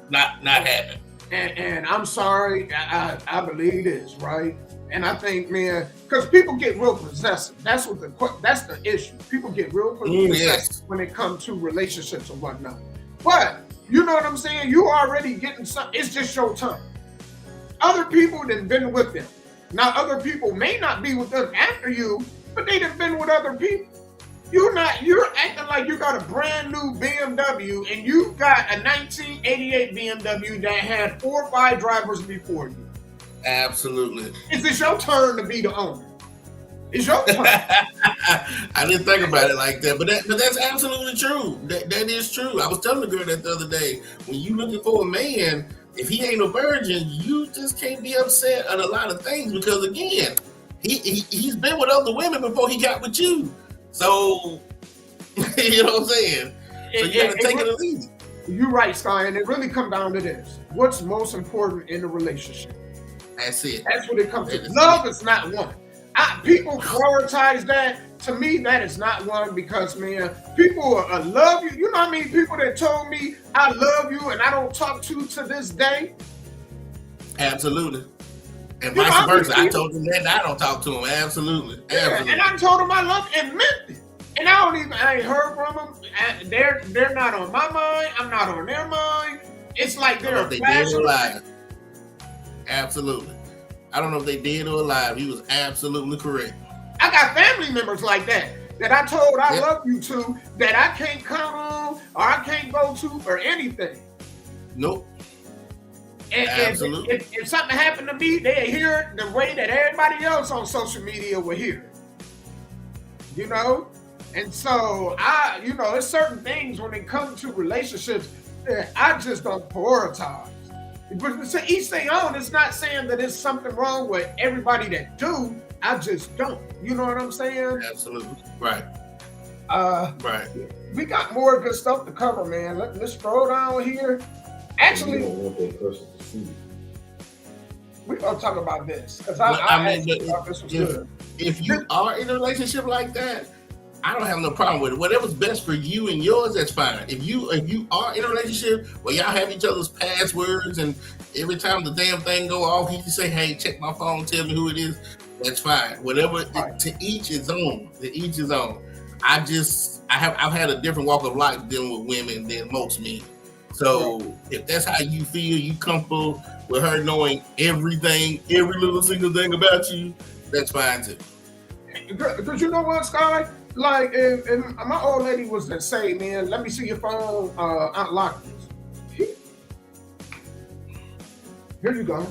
not happen. And I'm sorry, I believe this, right? And I think, man, because people get real possessive. That's the issue. People get real possessive when it comes to relationships and whatnot. But you know what I'm saying? You already getting something. It's just your time. Other people that been with them. Now, other people may not be with them after you, but they done been with other people. You're acting like you got a brand new BMW and you got a 1988 BMW that had 4 or 5 drivers before you. Absolutely. Is this your turn to be the owner? It's your turn. I didn't think about it like that, but that's absolutely true. That is true. I was telling the girl that the other day, when you looking for a man, if he ain't a virgin, you just can't be upset at a lot of things because, again, he's been with other women before he got with you. So, you know what I'm saying? So you got to take it or leave it. You're right, Sky, and it really comes down to this. What's most important in a relationship? That's it. That's what it comes to. Love is not one. People prioritize that. To me, that is not one because, man, people love you. You know what I mean? People that told me I love you and I don't talk to this day. Absolutely. And vice versa. I told him that and I don't talk to him. Absolutely. Yeah, and I told him I love and meant it. And I ain't heard from them. They're not on my mind. I'm not on their mind. It's like they're they dead or alive. Absolutely. I don't know if they dead or alive. He was absolutely correct. I got family members like that I told I love you to, that I can't count on or I can't go to for anything. Nope. And absolutely. If something happened to me, they hear it the way that everybody else on social media will hear it. And so it's certain things when it comes to relationships that I just don't prioritize. But to each their own, it's not saying that there's something wrong with everybody that do. I just don't. You know what I'm saying? Absolutely. Right. Right. We got more good stuff to cover, man. Let's scroll down here. Actually, we're gonna talk about this because this was good. If you are in a relationship like that, I don't have no problem with it. Whatever's best for you and yours, that's fine. If you are in a relationship where y'all have each other's passwords and every time the damn thing go off, you can say, "Hey, check my phone, tell me who it is." That's fine. Whatever. To each his own. To each his own. I've had a different walk of life dealing with women than most men. So if that's how you feel, you comfortable with her knowing everything, every little single thing about you, that's fine too. Because you know what, Sky? Like, if my old lady was to say, man, let me see your phone, unlock this. Here you go.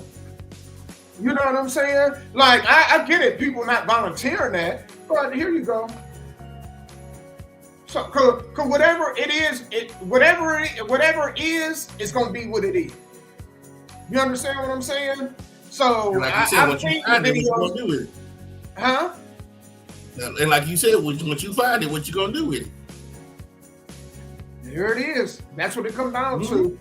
You know what I'm saying? Like, I get it, people not volunteering that, but here you go. So, cause whatever it is, whatever it is, it's gonna be what it is. You understand what I'm saying? So, like you said, what you find it, what you gonna do with it? Huh? And like you said, once you find it, what you gonna do with it? There it is. That's what it comes down to.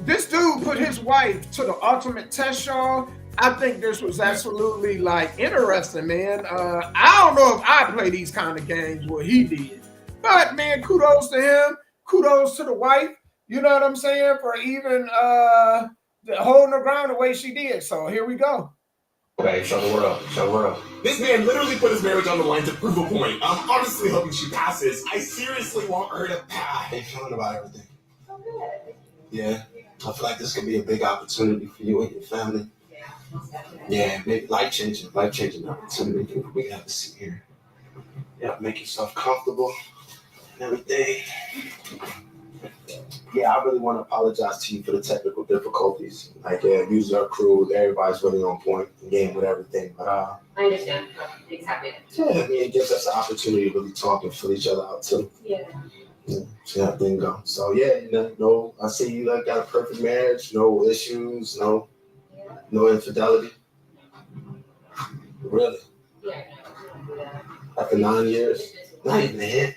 This dude put his wife to the ultimate test, y'all. I think this was absolutely interesting, man. I don't know if I play these kind of games what he did, but man, kudos to him. Kudos to the wife. You know what I'm saying? For even holding her ground the way she did. So here we go. Okay, show the world. Show the world. This man literally put his marriage on the line to prove a point. I'm honestly hoping she passes. I seriously want her to pass. How you feeling about everything? I'm good. Yeah? I feel like this could be a big opportunity for you and your family. Yeah, big life-changing opportunity. We can have a seat here. Yeah, make yourself comfortable. and everything. Yeah, I really want to apologize to you for the technical difficulties. Like, user crew, everybody's really on point and game with everything. But I understand. Things happen. yeah, I mean, it gives us an opportunity to really talk and fill each other out too. Yeah. See how things go. So yeah, no, I see you like got a perfect marriage, no issues, no infidelity. Really? Yeah. After 9 years, not even a hit.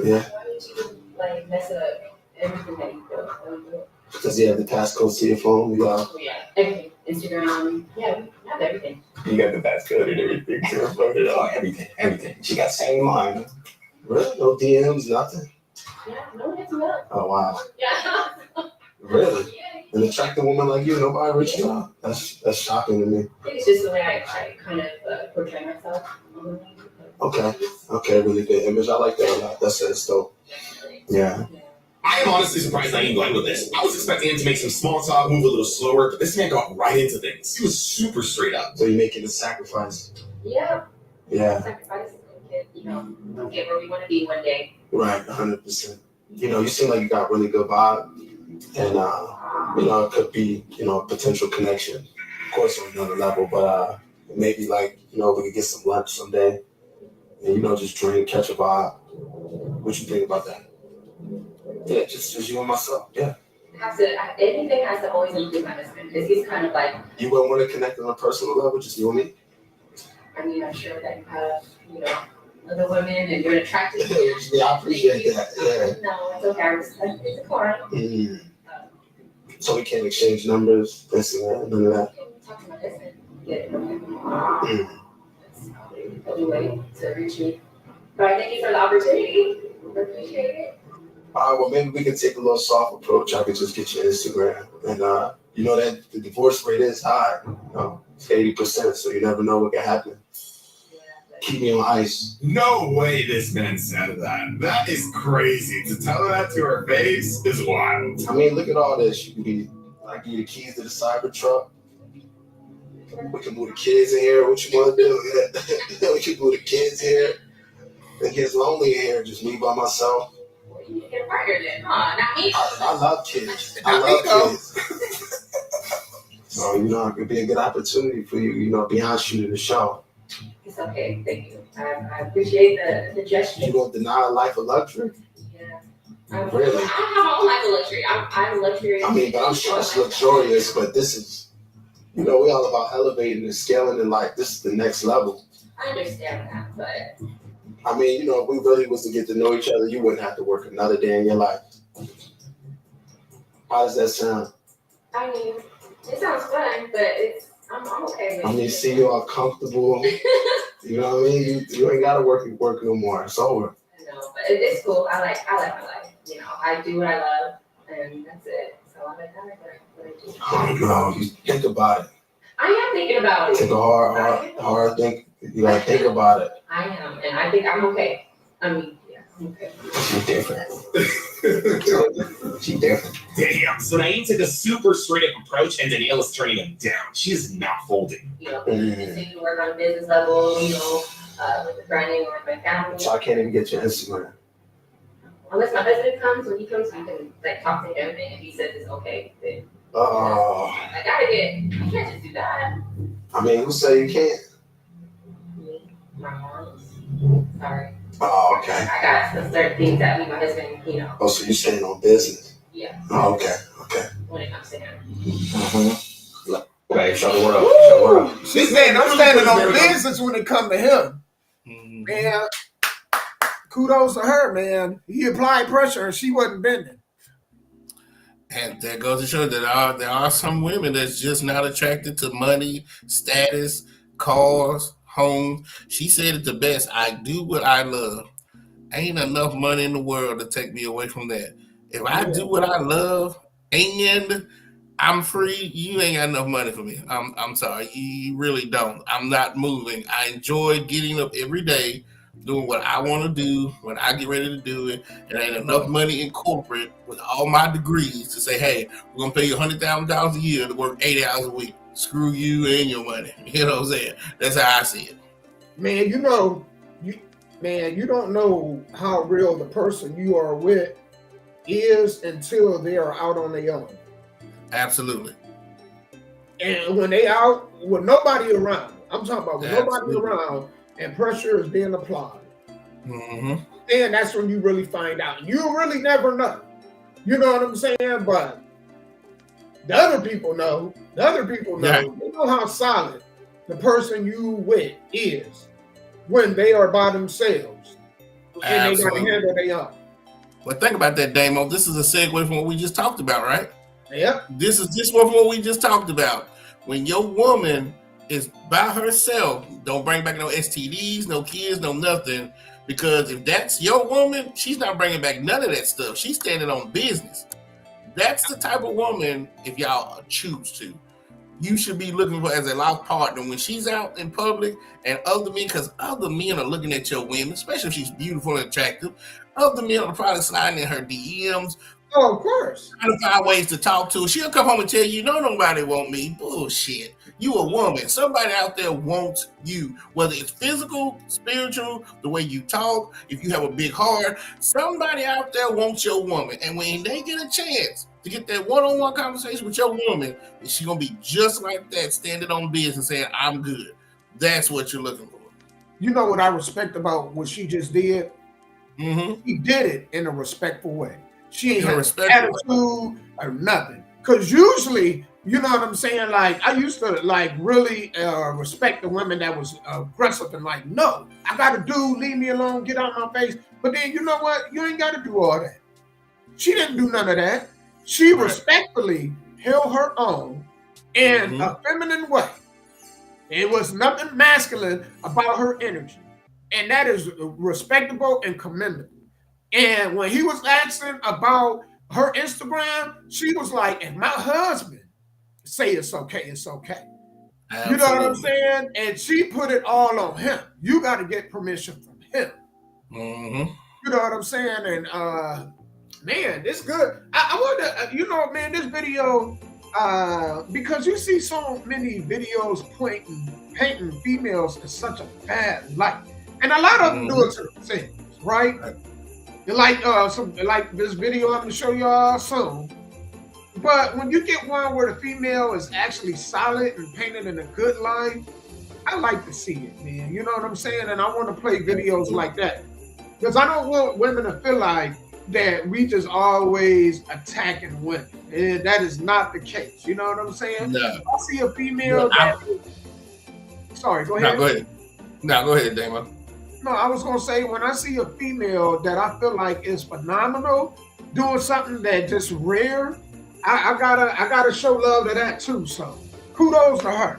Yeah. Why would you like mess up everything that you built? Because you have the passcode to your phone. Oh yeah, everything. Instagram. Yeah, we have everything. You got the passcode and everything. Oh, everything. She got same line. Really? No DMs, nothing? Yeah, no one hits me up. Oh, wow. Yeah. Really? Yeah. An attractive woman like you, nobody reaching out? That's shocking to me. I think it's just the way I kind of portray myself. Okay, really good image. I like that a lot. That's it, dope. Yeah. I am honestly surprised I even went with this. I was expecting him to make some small talk, move a little slower, but this man got right into things. He was super straight up. So you're making a sacrifice? Yeah. Yeah. Sacrifice and we'll get where we want to be one day. Right, 100%. You seem like you got really good vibe, and it could be a potential connection. Of course, on another level, but maybe like we could get some lunch someday, and just drink, catch a vibe. What you think about that? Yeah, just you and myself. Yeah. Anything has to always include my husband because he's kind of like. You wouldn't want to connect on a personal level, just you and me? I mean, I'm sure that you have, other women and you're attracted to. Yeah, I appreciate that. Yeah. No, it's okay. I respect it's a car. So we can't exchange numbers, this and that, none of that. Talk to my husband. Get it. That's probably the only way to reach me. But I thank you for the opportunity. I appreciate it. All right, well, maybe we can take a little soft approach. I could just get your Instagram. And that the divorce rate is high. It's 80%, so you never know what can happen. Keep me on ice. No way this man said that. That is crazy. To tell her that to her face is wild. I mean, look at all this. You can give you the keys to the Cybertruck. We can move the kids in here. What you want to do? We can move the kids here. It gets lonely in here, just me by myself. You need to get a partner then, huh? Not me. I love kids. I love kids. So, it could be a good opportunity for you, beyond shooting the show. It's okay, thank you. I appreciate the gesture. You don't deny a life of luxury? Yeah. Really? I don't have my own life of luxury. I'm luxury. I mean, but I'm sure it's luxurious, but this is, we're all about elevating and scaling in life. This is the next level. I understand that, but. I mean, if we really was to get to know each other, you wouldn't have to work another day in your life. How does that sound? I mean, it sounds fun, but I'm okay with it. I mean, see you all comfortable. You know what I mean? You ain't gotta work no more. It's over. No, but it's cool. I like my life. I do what I love, and that's it. So I like what I do. Oh no, you think about it. I am thinking about it. Take a hard think. You gotta think about it. I am, and I think I'm okay. I mean, yeah, I'm okay. She's different. She's different. Damn. So Naeem took a super straight up approach and Danielle is turning him down. She is not folding. Continue to work on a business level, with the branding or my family. So I can't even get your Instagram. Unless my husband comes, when he comes, I can talk to him, and if he says it's okay, then I can't just do that. I mean, who say you can't? Me, my mom. Sorry. Oh, okay. I got certain things that me, my husband, Oh, so you're saying on business? Yeah. Oh, okay. When it comes to him. Okay, show the world. She said, I'm standing on business when it come to him. Man, kudos to her, man. He applied pressure and she wasn't bending. And that goes to show that there are some women that's just not attracted to money, status, cars, homes. She said it the best. I do what I love. Ain't enough money in the world to take me away from that. If I do what I love and I'm free, you ain't got enough money for me. I'm sorry. You really don't. I'm not moving. I enjoy getting up every day, doing what I want to do when I get ready to do it. And ain't enough money in corporate with all my degrees to say, hey, we're going to pay you $100,000 a year to work 80 hours a week. Screw you and your money. You know what I'm saying? That's how I see it. Man, man, you don't know how real the person you are with is until they are out on their own. Absolutely. And when they out with nobody around, I'm talking about with nobody Absolutely. around and pressure is being applied, Mm-hmm. then that's when you really find out. You really never know. You know what I'm saying? But the other people know. The other people know. Yeah. They know how solid the person you with is when they are by themselves and they got to Absolutely. handle their own. Well, think about that, Damo. This is a segue from what we just talked about, right? Yep. This is just what we just talked about. When your woman is by herself, don't bring back no STDs, no kids, no nothing. Because if that's your woman, she's not bringing back none of that stuff. She's standing on business. That's the type of woman, if y'all choose to, you should be looking for as a life partner when she's out in public and other men, because other men are looking at your women, especially if she's beautiful and attractive. Other men are probably sliding in her DMs. Oh, of course. Trying to find ways to talk to her. She'll come home and tell you, no, nobody want me. Bullshit. You a woman. Somebody out there wants you. Whether it's physical, spiritual, the way you talk, if you have a big heart, somebody out there wants your woman. And when they get a chance to get that one-on-one conversation with your woman, she's going to be just like that, standing on business saying, I'm good. That's what you're looking for. You know what I respect about what she just did? Mm-hmm. She did it in a respectful way. She ain't In a had respectful attitude or nothing. Because usually, you know what I'm saying? Like, I used to like really respect the women that was aggressive and like, no, I got to do, leave me alone, get out my face. But then, you know what? You ain't got to do all that. She didn't do none of that. She respectfully held her own in a feminine way. It was nothing masculine about her energy. And that is respectable and commendable. And when he was asking about her Instagram, she was like, and my husband say it's okay, it's okay. Absolutely. You know what I'm saying? And she put it all on him. You got to get permission from him. Mm-hmm. You know what I'm saying? And man, it's good. I wonder, you know, man, this video, because you see so many videos painting females in such a bad light. And a lot of them do it to themselves, right? Like like this video I'm gonna show y'all soon. But when you get one where the female is actually solid and painted in a good light, I like to see it, man. You know what I'm saying? And I want to play videos like that. Because I don't want women to feel like that we just always attacking women. And that is not the case. You know what I'm saying? No. If I see a female sorry, go ahead. No, go ahead. No, go ahead, Damon. No, I was gonna say when I see a female that I feel like is phenomenal, doing something that just rare, I gotta show love to that too. So kudos to her.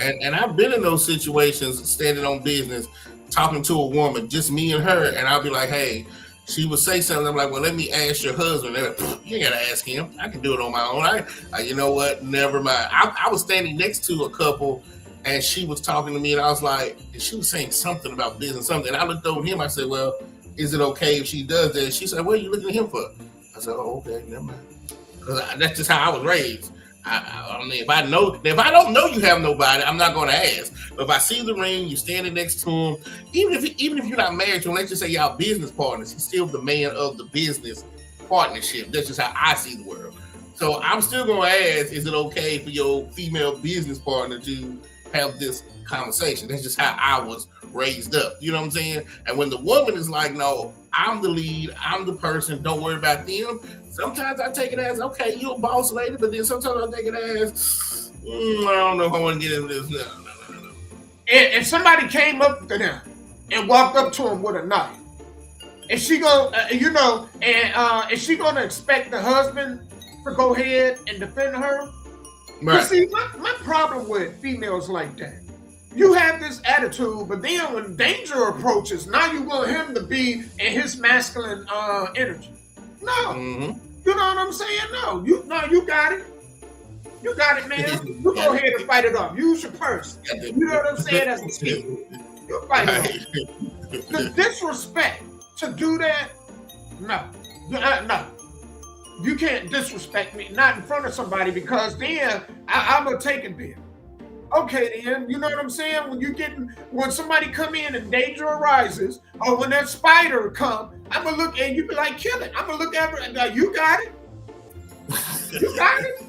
And I've been in those situations, standing on business, talking to a woman, just me and her, and I'll be like, hey, she would say something. I'm like, well, let me ask your husband. They're like, you ain't gotta ask him. I can do it on my own. You know what? Never mind. I was standing next to a couple. And she was talking to me, and I was like, and she was saying something about business, something. And I looked over at him. I said, well, is it okay if she does that? She said, what are you looking at him for? I said, oh, okay, never mind. Because that's just how I was raised. I mean, if I don't know you have nobody, I'm not going to ask. But if I see the ring, you standing next to him, even if you're not married to him, let's just say y'all business partners, he's still the man of the business partnership. That's just how I see the world. So I'm still going to ask, is it okay for your female business partner to have this conversation? That's just how I was raised up. You know what I'm saying? And when the woman is like, no, I'm the lead, I'm the person, don't worry about them. Sometimes I take it as, okay, you're a boss lady, but then sometimes I take it as, I don't know if I want to get into this. No. And if somebody came up to them and walked up to him with a knife, is she gonna, is she gonna expect the husband to go ahead and defend her? Right. See, my problem with females like that, you have this attitude, but then when danger approaches, now you want him to be in his masculine energy. No, You know what I'm saying? No, you got it. You got it, man. You go ahead and fight it off. Use your purse. You know what I'm saying? That's the key. You fight it off. The disrespect to do that, no. You can't disrespect me, not in front of somebody, because then I'm gonna take it there. Okay, then, you know what I'm saying? When somebody come in and danger arises, or when that spider come, I'm gonna look and you be like, kill it. I'm gonna look at her and go, you got it. You got it.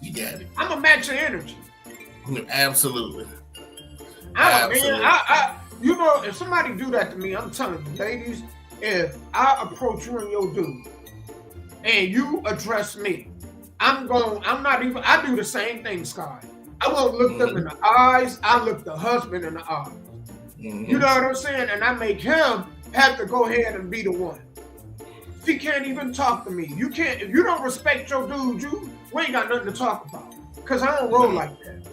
You got it. I'm gonna match your energy. Absolutely. Man, you know, if somebody do that to me, I'm telling you, ladies, if I approach you and your dude, and you address me, I do the same thing, Scott. I won't look them in the eyes. I look the husband in the eyes. You know what I'm saying? And I make him have to go ahead and be the one. She can't even talk to me. You can't, if you don't respect your dude, we ain't got nothing to talk about. Because I don't roll like that.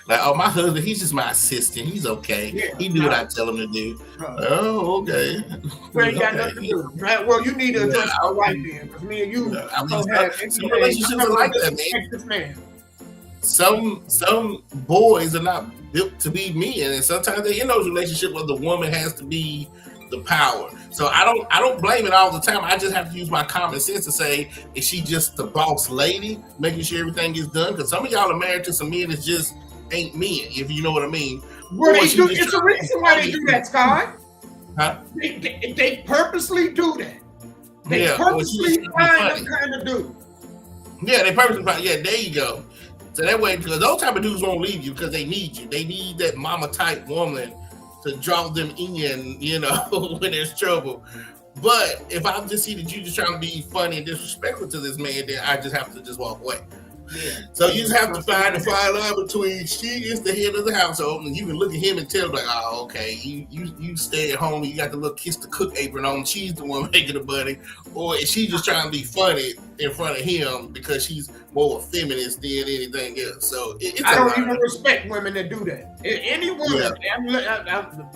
Like, oh, my husband, he's just my assistant. He's okay. Yeah, he do what I tell him to do. Oh, okay. We ain't got nothing to do. Right? Well, you need to address your wife then, because me and you don't have any relationships are like that, man. Some boys are not built to be men, and sometimes they're in those relationships where the woman has to be the power. So I don't blame it all the time. I just have to use my common sense to say, is she just the boss lady, making sure everything gets done? Because some of y'all are married to some men that just ain't men, if you know what I mean. Well, it's a reason why they do that, Scott. Huh? They purposely do that. They purposely find them kind of dude. Yeah, they purposely find. Yeah, there you go. So that way, because those type of dudes won't leave you because they need you. They need that mama type woman to draw them in, you know, when there's trouble. But if I just see that you just trying to be funny and disrespectful to this man, then I just have to just walk away. Yeah. So you just have to find the fine line between she is the head of the household, and you can look at him and tell like, oh, okay, you stay at home, you got the little kiss the cook apron on, she's the one making the money, or is she just trying to be funny in front of him because she's more a feminist than anything else? So I don't even respect women that do that. Any woman,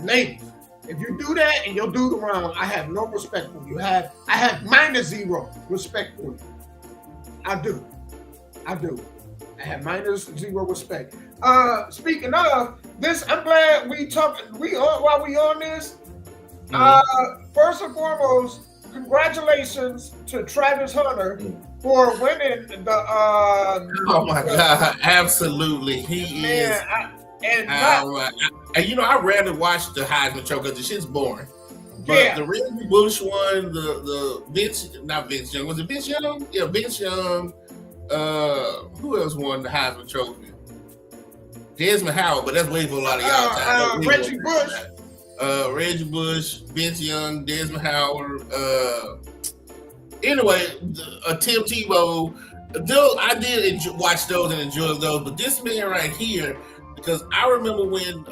ladies, if you do that and you'll do the wrong, I have no respect for you. I have -0 respect for you. I do. I have -0 respect. Speaking of this, I'm glad while we on this. First and foremost, congratulations to Travis Hunter for winning the. Oh my God! Absolutely, he is. And you know, I rarely watch the Heisman Trophy because the shit's boring. But the Reggie Bush one, the not Vince Young, was it Vince Young? Yeah, Vince Young. Who else won the Heisman Trophy? Desmond Howard, but that's way for a lot of y'all time. Reggie Bush. Reggie Bush, Vince Young, Desmond Howard. Anyway, Tim Tebow. I did watch those and enjoy those, but this man right here, because I remember when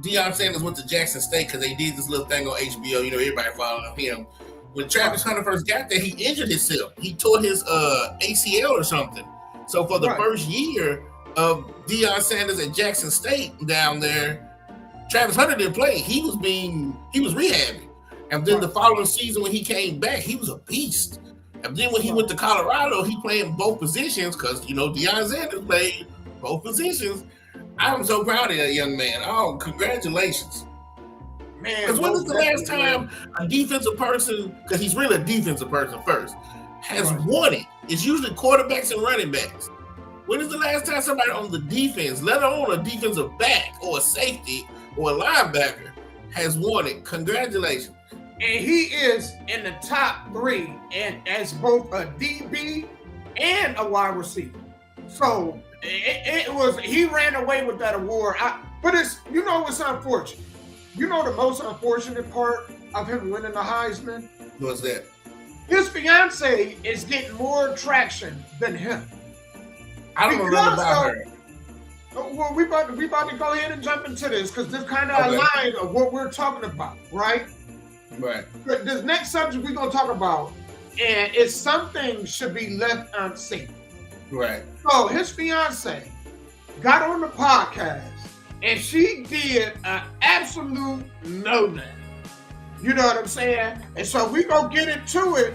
Deion Sanders went to Jackson State because they did this little thing on HBO. You know, everybody following him. When Travis Hunter first got there, he injured himself. He tore his ACL or something. So for the first year of Deion Sanders at Jackson State down there, Travis Hunter didn't play. He was rehabbing. And then the following season when he came back, he was a beast. And then when he went to Colorado, he played both positions because, you know, Deion Sanders played both positions. I'm so proud of that young man. Oh, congratulations. Because when was the last time a defensive person, because he's really a defensive person first, has won it? It's usually quarterbacks and running backs. When is the last time somebody on the defense, let alone a defensive back or a safety or a linebacker, has won it? Congratulations. And he is in the top 3 and as both a DB and a wide receiver. So he ran away with that award. But it's, you know what's unfortunate? You know the most unfortunate part of him winning the Heisman? What's that? His fiance is getting more traction than him. I don't know nothing about her. Well, we about to go ahead and jump into this because this kind of aligns of what we're talking about, right? Right. But this next subject we're gonna talk about, and it's something should be left unseen. Right. So his fiance got on the podcast. And she did an absolute no-name. You know what I'm saying? And so we gonna get into it.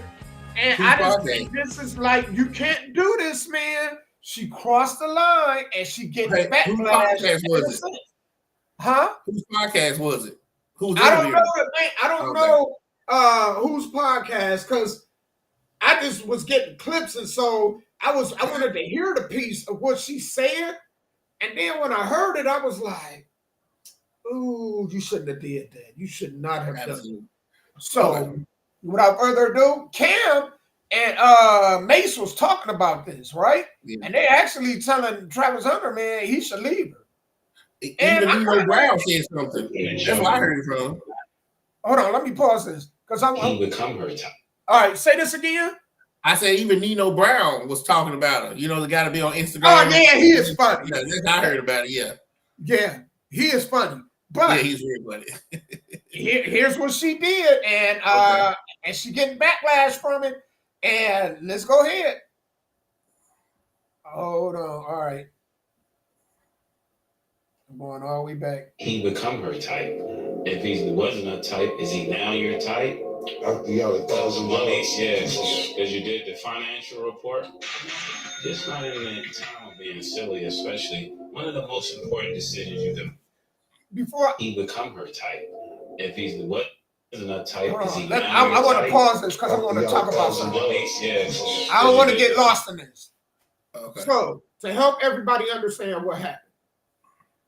And I just think this is like, you can't do this, man. She crossed the line and she gets backlash. Whose podcast was it? Huh? Whose podcast was it? I don't know. I don't know whose podcast, because I just was getting clips, and so I wanted to hear the piece of what she said. And then when I heard it, I was like, ooh, you shouldn't have did that. You should not have done it. So without further ado, Cam and Mace was talking about this, right? Yeah. And they actually telling Travis Hunter, man, he should leave her. Even Nino Brown said something. That's what I heard from. Hold on, let me pause this. Because he become her type. All right, say this again. I said even Nino Brown was talking about her. You know, the guy to be on Instagram. Oh, yeah, he is funny. I heard about it, yeah. Yeah, he is funny. But yeah, he's really funny. Here's what she did, and and she getting backlash from it. And let's go ahead. Hold on. All right. I'm going all the way back. He become her type. If he wasn't a type, is he now your type? Money, yeah, because you did the financial report. Just not in the time of being silly, especially one of the most important decisions you can. Before he become her type. If he's wasn't a type, is he now I want to pause this because I want to talk about something. Yeah, I don't want to get lost in this. Okay. So to help everybody understand what happened,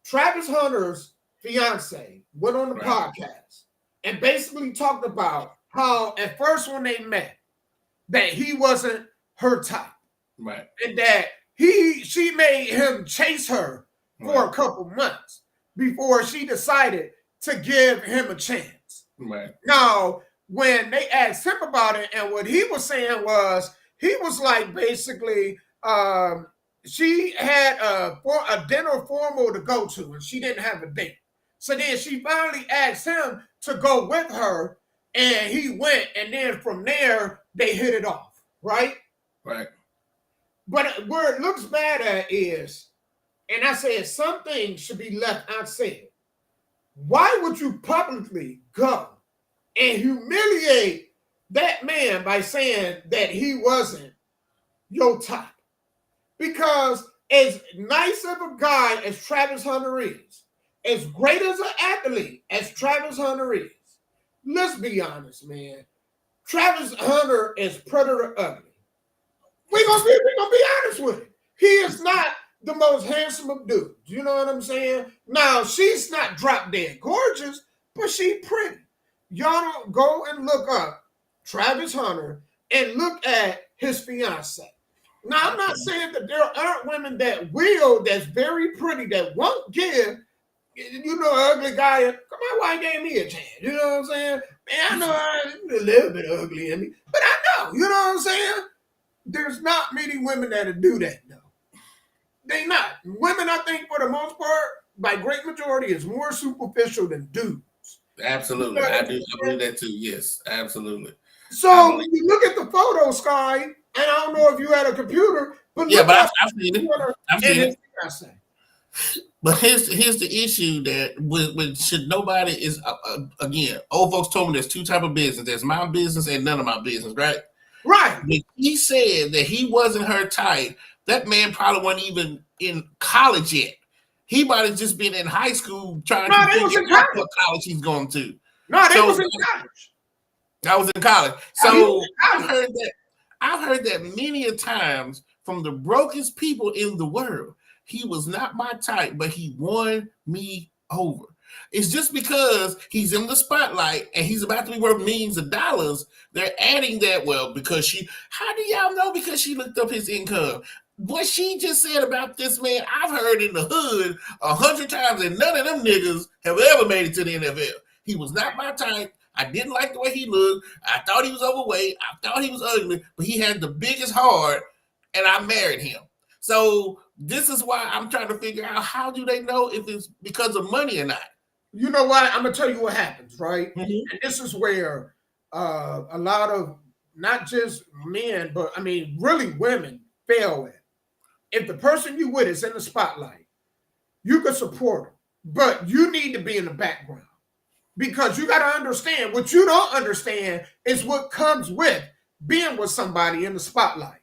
Travis Hunter's fiance went on the podcast and basically talked about how at first when they met that he wasn't her type, right, and that she made him chase her for a couple months before she decided to give him a chance. Right. Now, when they asked him about it, and what he was saying was, he was like, basically, she had a dinner formal to go to, and she didn't have a date. So then she finally asked him to go with her, and he went, and then from there, they hit it off, right? Right. But where it looks bad at is, and I said some things should be left unsaid. Why would you publicly go and humiliate that man by saying that he wasn't your type? Because as nice of a guy as Travis Hunter is, as great as an athlete as Travis Hunter is, let's be honest, man. Travis Hunter is predator ugly. We're gonna be honest with it. He is not the most handsome of dudes. You know what I'm saying? Now, she's not drop dead gorgeous, but she pretty. Y'all don't go and look up Travis Hunter and look at his fiance. Now, I'm not saying that there aren't women that's very pretty, that won't give, ugly guy, come on, why gave me a chance? You know what I'm saying? Man, I know I'm a little bit ugly in me, but I know, you know what I'm saying? There's not many women that'll do that, though. They not. Women, I think, for the most part, by great majority, is more superficial than dudes. Absolutely. I believe that too. Yes, absolutely. So when you look at the photo, Sky, and I don't know if you had a computer, but I've seen it. I've seen it. But here's the issue that with should nobody is again, old folks told me there's two types of business. There's my business and none of my business, right? Right. When he said that he wasn't her type, that man probably wasn't even in college yet. He might have just been in high school trying to figure out what college he's going to. No, they was in college. I was in college. So I've heard that many a times from the brokest people in the world. He was not my type, but he won me over. It's just because he's in the spotlight and he's about to be worth millions of dollars. They're adding that, how do y'all know? Because she looked up his income. What she just said about this man, I've heard in the hood 100 times, and none of them niggas have ever made it to the NFL. He was not my type. I didn't like the way he looked. I thought he was overweight. I thought he was ugly, but he had the biggest heart, and I married him. So this is why I'm trying to figure out, how do they know if it's because of money or not? You know what? I'm going to tell you what happens, right? Mm-hmm. And this is where a lot of, not just men, but I mean, really women fail at. If the person you with is in the spotlight, you can support them, but you need to be in the background, because you got to understand, what you don't understand is what comes with being with somebody in the spotlight.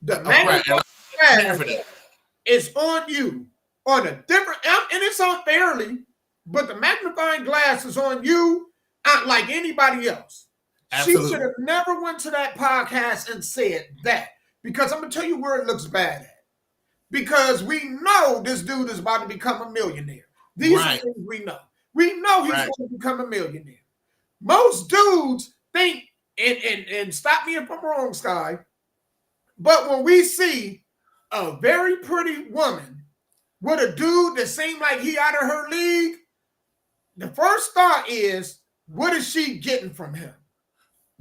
The magnifying is on you on a different, and it's unfairly, but the magnifying glass is on you, not like anybody else. Absolutely. She should have never went to that podcast and said that, because I'm going to tell you where it looks bad at. because we know this dude is about to become a millionaire. These are things we know. We know he's going to become a millionaire. Most dudes think, and stop me if I'm wrong, Sky, but when we see a very pretty woman with a dude that seems like he out of her league, the first thought is, what is she getting from him?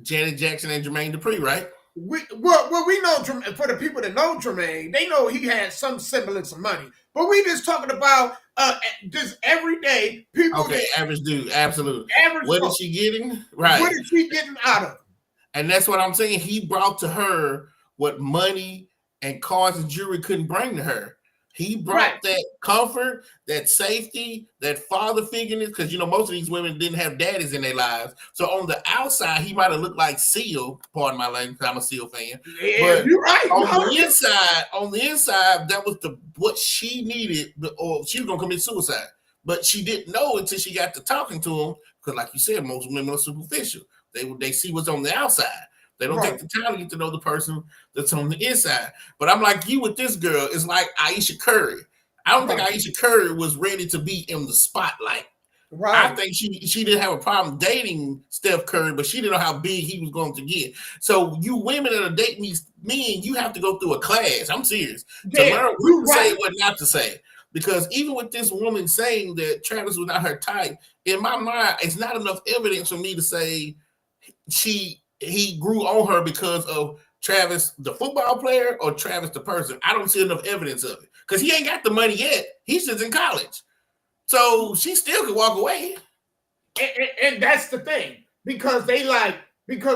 Janet Jackson and Jermaine Dupri, right? We know, for the people that know Jermaine, they know he had some semblance of money. But we just talking about just everyday people. Okay, average dude, absolutely. Average. What is she getting? Right. What is she getting out of him? And that's what I'm saying. He brought to her what money and cars and jewelry couldn't bring to her. He brought that comfort, that safety, that father figure, because most of these women didn't have daddies in their lives. So on the outside, he might have looked like Seal. Pardon my language, I'm a Seal fan. Yeah, but you're right. On the inside, that was what she needed, or she was gonna commit suicide. But she didn't know until she got to talking to him, because, like you said, most women are superficial. They see what's on the outside. They don't take the time to get to know the person that's on the inside. But I'm like you with this girl. It's like Aisha Curry. I don't think Aisha Curry was ready to be in the spotlight. Right. I think she didn't have a problem dating Steph Curry, but she didn't know how big he was going to get. So you women that are dating these men, you have to go through a class. I'm serious. To learn what to say and what not to say. Because even with this woman saying that Travis was not her type, in my mind, it's not enough evidence for me to say he grew on her because of Travis, the football player, or Travis, the person. I don't see enough evidence of it because he ain't got the money yet. He's just in college. So she still could walk away. And that's the thing, because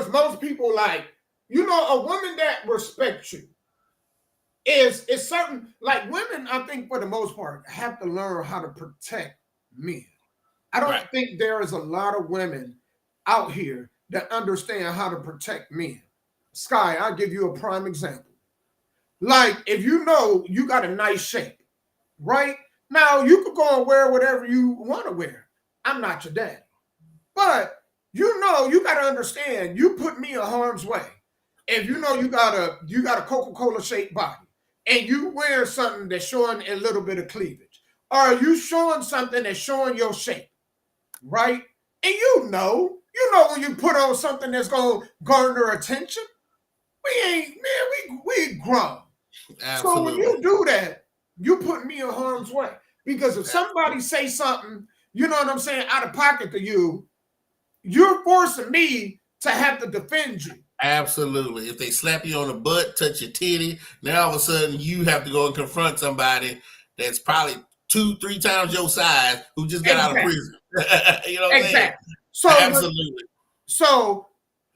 most people a woman that respects you is certain, like women, I think for the most part, have to learn how to protect men. I don't think there is a lot of women out here that understand how to protect men. Sky, I'll give you a prime example. Like, if you got a nice shape, right? Now, you could go and wear whatever you want to wear. I'm not your daddy. But, you got to understand, you put me in harm's way. If you got a Coca-Cola shaped body, and you wear something that's showing a little bit of cleavage, or you showing something that's showing your shape, right? And when you put on something that's going to garner attention, we grown. Absolutely. So when you do that, you put me in harm's way. Because if somebody say something, out of pocket to you, you're forcing me to have to defend you. Absolutely. If they slap you on the butt, touch your titty, now all of a sudden you have to go and confront somebody that's probably 2-3 times your size who just got out of prison. You know what I'm saying? So absolutely. So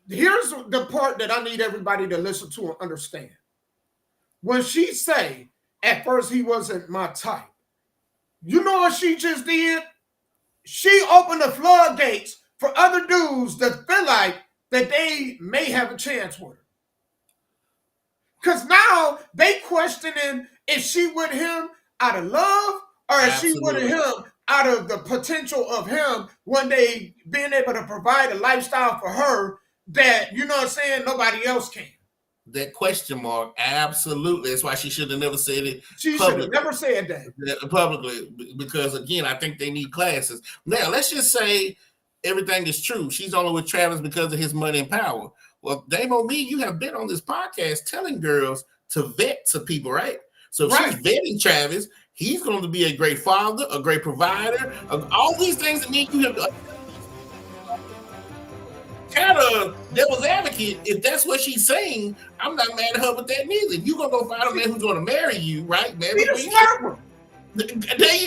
here's the part that I need everybody to listen to and understand. When she say, at first he wasn't my type, you know what she just did? She opened the floodgates for other dudes that feel like that they may have a chance with her. Because now they questioning if she with him out of love or if she with him out of the potential of him one day being able to provide a lifestyle for her that, nobody else can. That question mark, absolutely. That's why she should have never said it. She should have never said that publicly, because again, I think they need classes. Now, let's just say everything is true. She's only with Travis because of his money and power. Well, Dame on me, you have been on this podcast telling girls to vet to people, right? So if she's vetting Travis, he's going to be a great father, a great provider, all these things that need you have. Kind of devil's advocate, if that's what she's saying, I'm not mad at her with that neither. If you're gonna go find a man who's gonna marry you, right, man? There you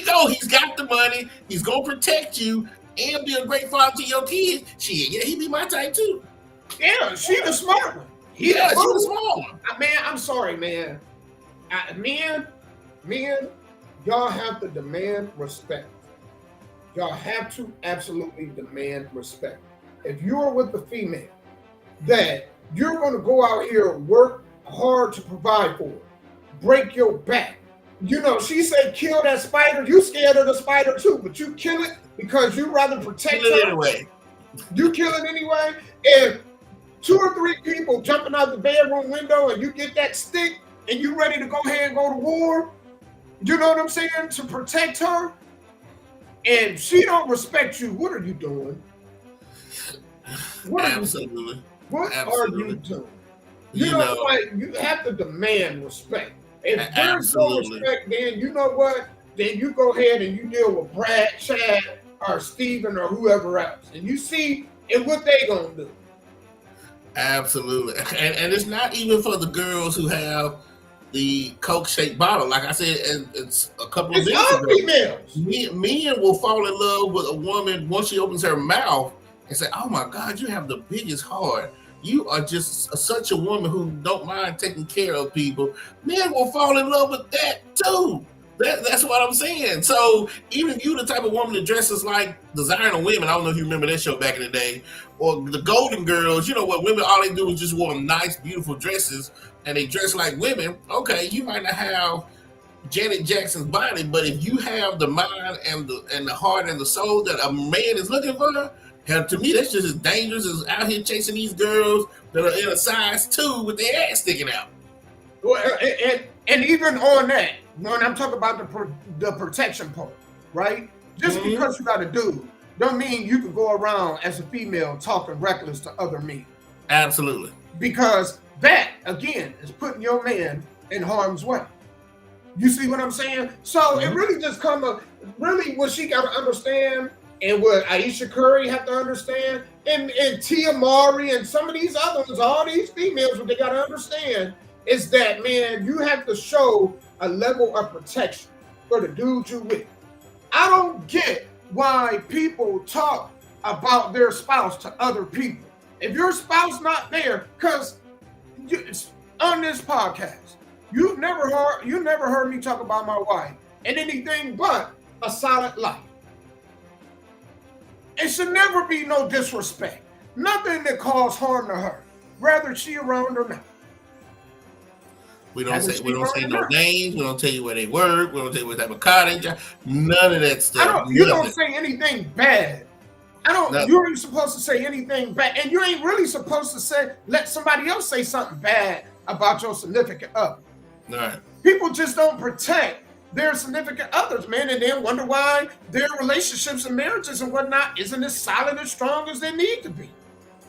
go. He's got the money, he's gonna protect you and be a great father to your kids. He'd be my type too. Yeah, she the smart one. She the smart one. Man, I'm sorry, man. Men, y'all have to demand respect. Y'all have to absolutely demand respect. If you're with a female that you're going to go out here and work hard to provide for, break your back. She said kill that spider. You scared of the spider too, but you kill it because you rather protect her. Anyway. You kill it anyway. If 2 or 3 people jumping out the bedroom window and you get that stick and you ready to go ahead and go to war, You know what I'm saying? To protect her, and she don't respect you. What are you doing? What are Absolutely. you doing? What Absolutely. are you doing? You know, like you have to demand respect. If there's no absolutely. respect, then you know what? Then you go ahead and you deal with Brad, Chad, or Steven, or whoever else, and you see and what they gonna do. Absolutely. And it's not even for the girls who have the Coke shaped bottle. Like I said, it's a couple of It's minutes all ago. females. Men will fall in love with a woman once she opens her mouth and say, "Oh my God, you have the biggest heart. You are just such a woman who don't mind taking care of people." Men will fall in love with that too. That's what I'm saying. So even if you the type of woman that dresses like Designer Women, I don't know if you remember that show back in the day, or the Golden Girls, you know what, women, all they do is just wear nice, beautiful dresses, and they dress like women. Okay, you might not have Janet Jackson's body, but if you have the mind and the heart and the soul that a man is looking for, hell, to me, that's just as dangerous as out here chasing these girls that are in a size 2 with their ass sticking out. Well, and even on that, when I'm talking about the protection part, right? Just because you got a dude, don't mean you can go around as a female talking reckless to other men. Absolutely. Because that, again, is putting your man in harm's way. You see what I'm saying? So it really just really what she got to understand, and what Aisha Curry have to understand, and Tia Mowry and some of these other ones, all these females, what they got to understand is that, man, you have to show a level of protection for the dude you with. I don't get why people talk about their spouse to other people. If your spouse not there, because on this podcast, you never heard me talk about my wife and anything but a solid life. It should never be no disrespect. Nothing that cause harm to her, whether she around or not. We don't say no names. We don't tell you where they work. We don't tell you what type of car they drive. None of that stuff. You don't say anything bad. You ain't supposed to say anything bad, and you ain't really supposed to let somebody else say something bad about your significant other. Right. People just don't protect their significant others, man, and then wonder why their relationships and marriages and whatnot isn't as solid and strong as they need to be.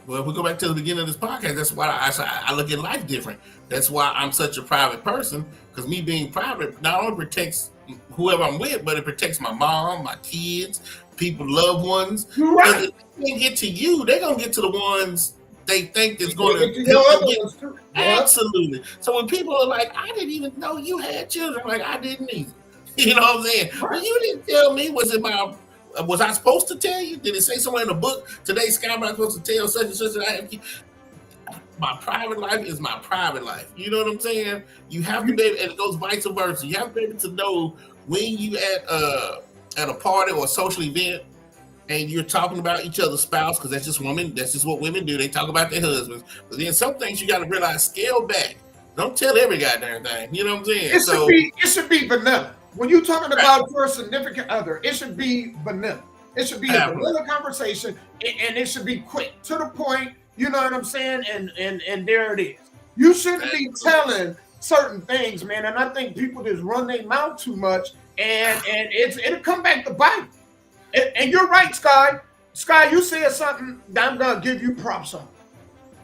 Well, if we go back to the beginning of this podcast, that's why I look at life different. That's why I'm such a private person, because me being private not only protects whoever I'm with, but it protects my mom, my kids, people, loved ones. Right. If they can't get to you, they're going to get to the ones they think is going to help them. Absolutely. So when people are like, "I didn't even know you had children," I'm like, "I didn't either." You know what I'm saying? Right. Well, you didn't tell me. Was I supposed to tell you? Did it say somewhere in the book, "Today, Sky, I'm supposed to tell such and such that I have kids"? My private life is my private life. You know what I'm saying? You have to be able, and it goes vice versa. You have to be able to know when you at a party or a social event and you're talking about each other's spouse, because that's just what women do. They talk about their husbands. But then some things you got to realize, scale back. Don't tell every goddamn thing. You know what I'm saying? It should be vanilla. When you're talking about your significant other, it should be vanilla. It should be a vanilla conversation, and it should be quick, to the point. You know what I'm saying? And there it is. You shouldn't be telling certain things, man. And I think people just run their mouth too much, and it'll come back to bite. And you're right, Sky. Sky, you said something that I'm gonna give you props on.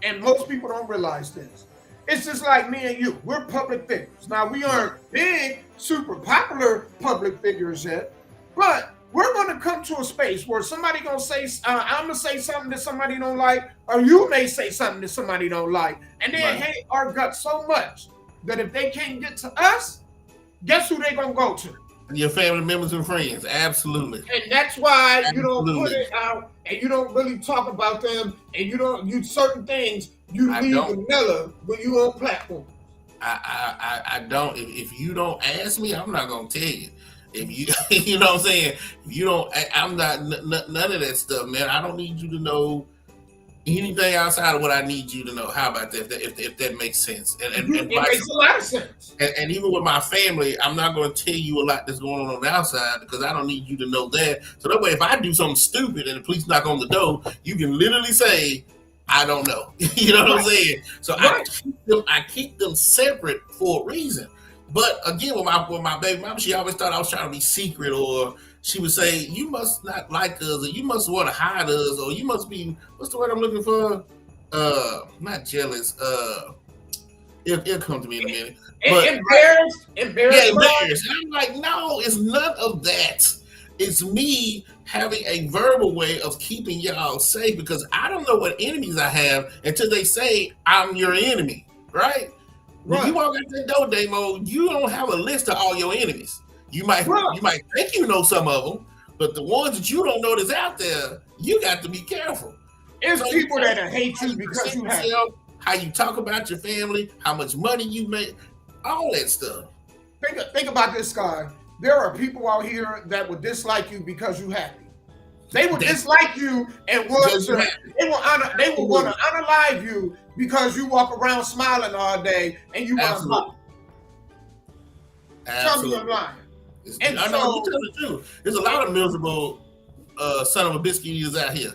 And most people don't realize this. It's just like me and you. We're public figures. Now, we aren't big, super popular public figures yet, but we're going to come to a space where somebody going to say, I'm going to say something that somebody don't like, or you may say something that somebody don't like, and they hate our guts so much that if they can't get to us, guess who they going to go to? Your family members and friends. Absolutely. And that's why you don't put it out, and you don't really talk about them, and you certain things you leave vanilla when you on platform. I don't. If you don't ask me, I'm not gonna tell you. If you, you know what I'm saying. If you don't, I'm not none of that stuff, man. I don't need you to know anything outside of what I need you to know. How about that? If that makes sense. And it makes a lot of sense. And even with my family, I'm not going to tell you a lot that's going on the outside, because I don't need you to know that. So that way, if I do something stupid and the police knock on the door, you can literally say, "I don't know." You know what I'm saying? So I keep them separate for a reason. But again, with my baby mama, she always thought I was trying to be secret, or she would say, "You must not like us, or you must want to hide us, or you must be what's the word I'm looking for? Not jealous. It'll come to me in a minute. But Embarrassed. yeah, embarrassed. And I'm like, no, it's none of that. It's me having a verbal way of keeping y'all safe because I don't know what enemies I have until they say I'm your enemy, right? When you walk out that door, Damo, you don't have a list of all your enemies. You might think you know some of them, but the ones that you don't know that's out there, you got to be careful. It's so people that hate you because you have how you talk about your family, how much money you make, all that stuff. Think about this, guy. There are people out here that would dislike you because you happy. They will dislike you and want to. They will want to unalive you because you walk around smiling all day and you want to pop. Tell me I'm lying. And I know you tell the truth. There's a lot of miserable son of a biscuit eaters out here.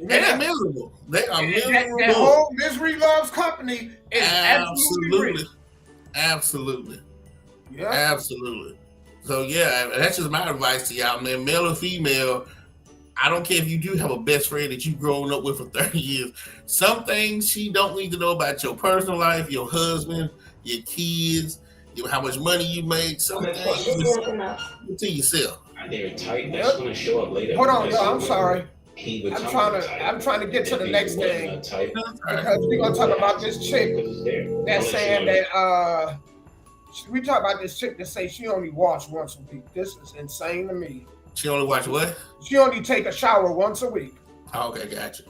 And they're miserable. They are miserable. That whole misery loves company is absolutely. Absolutely. Yeah. Absolutely. So yeah, that's just my advice to y'all, man. Male or female, I don't care if you do have a best friend that you've grown up with for 30 years. Some things she don't need to know about your personal life, your husband, your kids, how much money you make. Some things to yourself. They're tight. That's going to show up later. Hold on, I'm sorry. I'm trying to get to the next thing because we're gonna talk about this chick that's saying that we talk about this chick that say she only wash once a week. This is insane to me. She only watch what? She only take a shower once a week. Oh, okay, gotcha.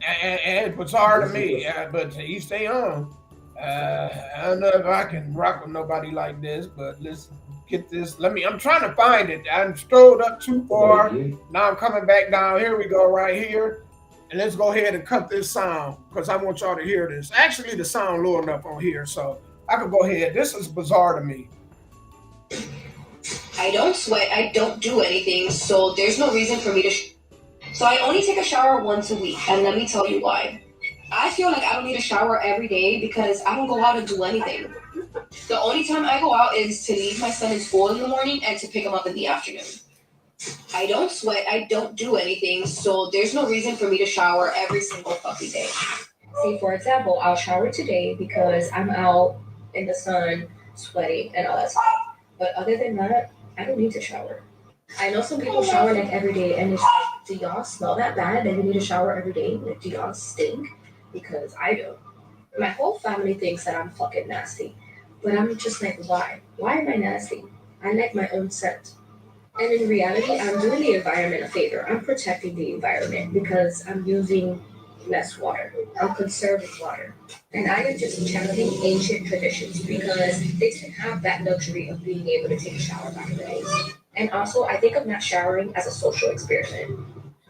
and bizarre to me, but to each their own. I don't know if I can rock with nobody like this, but let's get this. I'm trying to find it. I strolled up too far. Now I'm coming back down. Here we go, right here. And let's go ahead and cut this sound because I want y'all to hear this. Actually, the sound low enough on here, so I can go ahead. This is bizarre to me. I don't sweat. I don't do anything, so there's no reason for me to. So I only take a shower once a week, and let me tell you why. I feel like I don't need a shower every day because I don't go out and do anything. The only time I go out is to leave my son in school in the morning and to pick him up in the afternoon. I don't sweat. I don't do anything, so there's no reason for me to shower every single fucking day. See, for example, I'll shower today because I'm out in the sun, sweating, and all that stuff. But other than that, I don't need to shower. I know some people shower like every day, and it's like, do y'all smell that bad that you need to shower every day? Like, do y'all stink? Because I do. My whole family thinks that I'm fucking nasty. But I'm just like, why? Why am I nasty? I like my own scent. And in reality, I'm doing the environment a favor. I'm protecting the environment because I'm using less water. I'm conserving water. And I am just channeling ancient traditions because they didn't have that luxury of being able to take a shower back in the days. And also, I think of not showering as a social experiment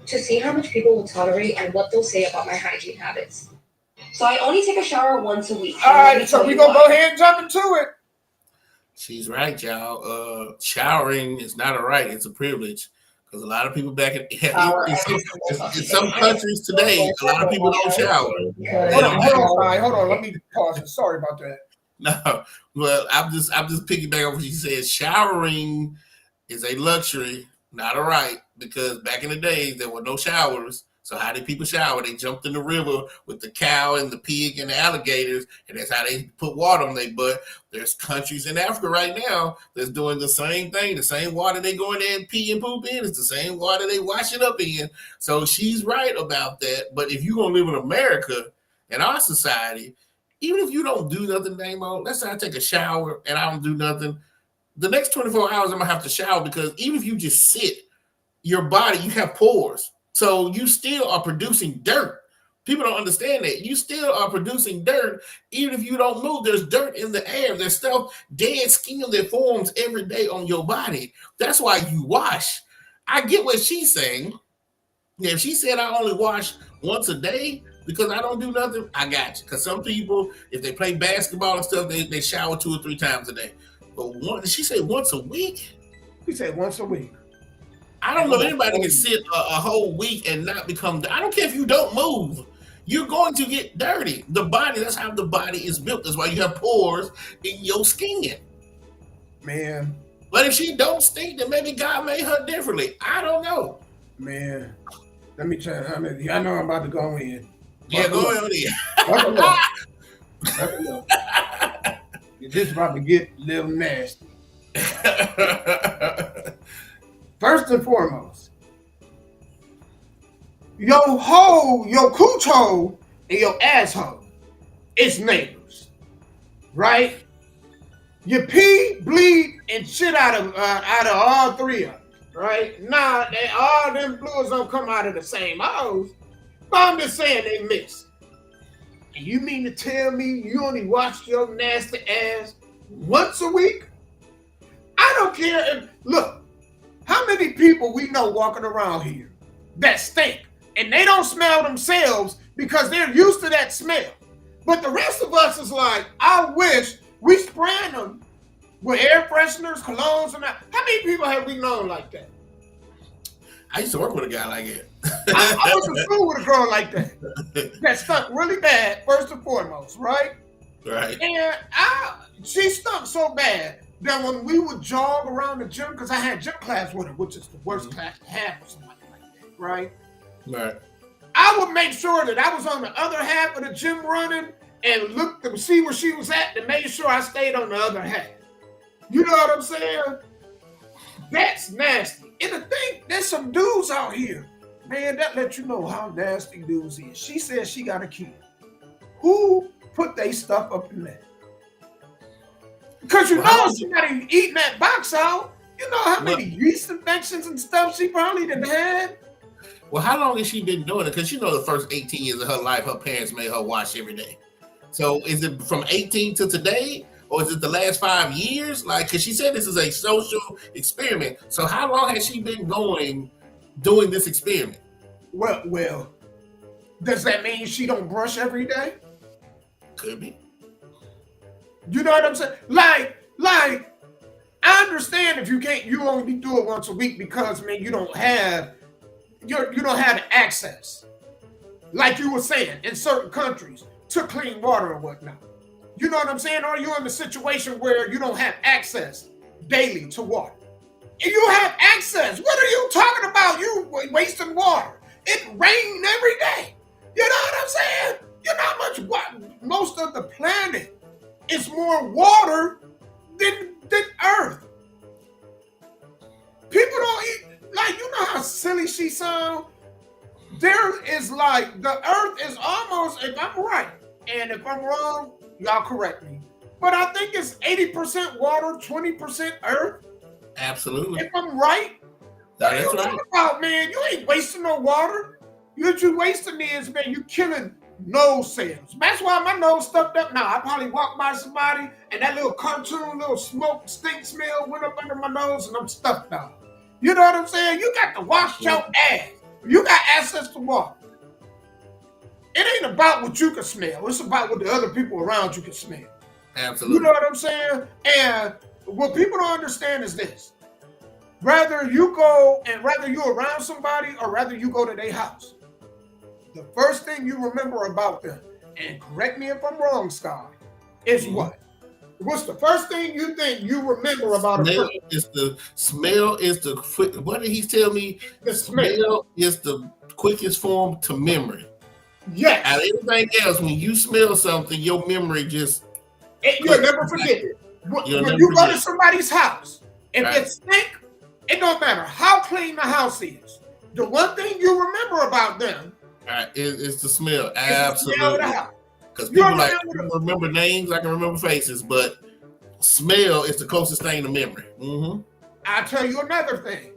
to see how much people will tolerate and what they'll say about my hygiene habits. So I only take a shower once a week. All right, so we're going to go ahead and jump into it. She's right, y'all. Showering is not a right. It's a privilege. Because a lot of people back in some countries today, a lot of people don't shower. Hold on. Let me pause it. Sorry about that. No, well, I'm just piggybacking off what she said. Showering is a luxury, not a right. Because back in the days, there were no showers. So how did people shower? They jumped in the river with the cow and the pig and the alligators, and that's how they put water on their butt. There's countries in Africa right now that's doing the same thing. The same water they go in there and pee and poop in is the same water they wash it up in. So she's right about that. But if you're going to live in America, in our society, even if you don't do nothing, Damo, let's say I take a shower and I don't do nothing, the next 24 hours I'm going to have to shower because even if you just sit, your body, you have pores. So you still are producing dirt. People don't understand that. You still are producing dirt. Even if you don't move, there's dirt in the air. There's stuff, dead skin that forms every day on your body. That's why you wash. I get what she's saying. Yeah, if she said I only wash once a day because I don't do nothing, I got you. Because some people, if they play basketball and stuff, they shower 2 or 3 times a day. But did she say once a week? She said once a week. I don't know anybody can sit a whole week and not become. I don't care if you don't move. you're going to get dirty. The body, that's how the body is built. That's why you have pores in your skin. Man. But if she don't stink, then maybe God made her differently. I don't know. Man, let me try. I know I'm about to go in. Yeah, go on in. Buckle up. This about to get a little nasty. First and foremost, your cooch hole and your asshole is neighbors, right? You pee, bleed, and shit out of all three of them, right? Now, all them fluids don't come out of the same hose, but I'm just saying they mix. And you mean to tell me you only wash your nasty ass once a week? I don't care. Look, how many people we know walking around here that stink and they don't smell themselves because they're used to that smell. But the rest of us is like, I wish we spraying them with air fresheners, colognes, and that. How many people have we known like that? I used to work with a guy like that. I was in school with a girl like that. That stunk really bad, first and foremost, right? Right. And she stunk so bad that when we would jog around the gym, because I had gym class with her, which is the worst class to have for somebody like that, right? Right. I would make sure that I was on the other half of the gym running and look to see where she was at to make sure I stayed on the other half. You know what I'm saying? That's nasty. And the thing, there's some dudes out here, man, that let you know how nasty dudes is. She says she got a kid. Who put they stuff up in there? Because you know somebody eating that box out, you know how many yeast infections and stuff she probably done had? Well, how long has she been doing it? Because you know the first 18 years of her life, her parents made her wash every day. So is it from 18 to today? Or is it the last 5 years? Like, because she said this is a social experiment. So how long has she been doing this experiment? Well, does that mean she don't brush every day? Could be. You know what I'm saying? Like, I understand if you only do it once a week because, man, you don't have the access, like you were saying, in certain countries to clean water or whatnot. You know what I'm saying? Or you're in a situation where you don't have access daily to water. And you have access. What are you talking about? You wasting water. It rains every day. You know what I'm saying? You know how much most of the planet is more water than earth. People don't eat, like, you know how silly she sounds? There is like, the earth is almost, if I'm right, and if I'm wrong, y'all correct me. But I think it's 80% water, 20% earth. Absolutely. If I'm right. That's what right. You about, man? You ain't wasting no water. What you wasting is, man, you killing nose cells. That's why my nose stuffed up now. I probably walked by somebody and that little cartoon, little smoke, stink smell went up under my nose and I'm stuffed out. You know what I'm saying? You got to wash your ass. You got access to water. It ain't about what you can smell. It's about what the other people around you can smell. Absolutely. You know what I'm saying? And what people don't understand is this. Whether you're around somebody or whether you go to their house, the first thing you remember about them, and correct me if I'm wrong, Scott, is what? What's the first thing you think you remember about a person? What did he tell me? The smell is the quickest form to memory. Yes. And everything else, when you smell something, your memory just... You'll never forget it. When you go to somebody's house, if it stink, it don't matter how clean the house is. The one thing you remember about them is the smell. Absolutely. Because people remember names, I can remember faces, but smell is the closest thing to memory. Mm-hmm. I'll tell you another thing.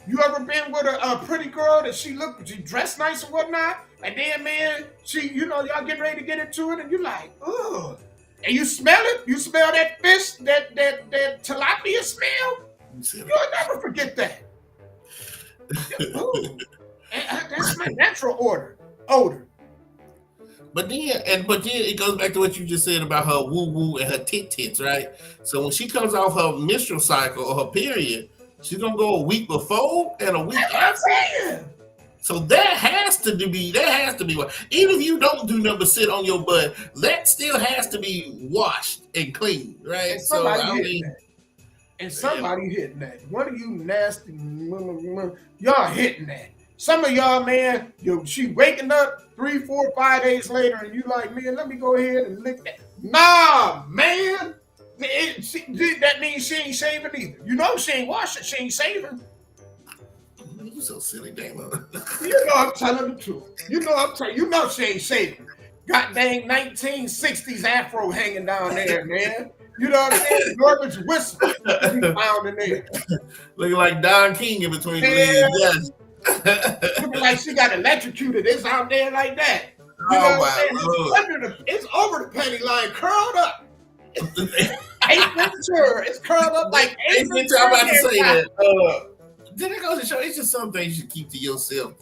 You ever been with a pretty girl that she dressed nice and whatnot, and then, man, y'all getting ready to get into it, and you like, ugh. And you smell it? You smell that fish, that tilapia smell? You'll never forget that. That's my natural odor. But then it goes back to what you just said about her woo-woo and her tits, right? So when she comes off her menstrual cycle or her period, she's gonna go a week before and a week after. So that has to be one. Even if you don't do nothing but sit on your butt, that still has to be washed and cleaned, right? And So somebody I hitting mean, that. And somebody hitting that. One of you nasty y'all hitting that. Some of y'all, man, she waking up 3, 4, 5 days later, and you like, man, let me go ahead and lick that. Nah, man. That means she ain't shaving either. You know she ain't washing, she ain't shaving. You so silly, damn. You know I'm telling the truth. You know she ain't shaving. Got dang 1960s afro hanging down there, man. You know what I'm saying? Garbage whistle to be found in there. Looking like Don King in between the Yeah. legs. Looking like she got electrocuted. It's out there like that. You know what I'm saying? It's over the panty line, curled up. 8 Ventura. It's curled up like 8 Ventura. I'm about to say that. Then it goes to show it's just some things you should keep to yourself.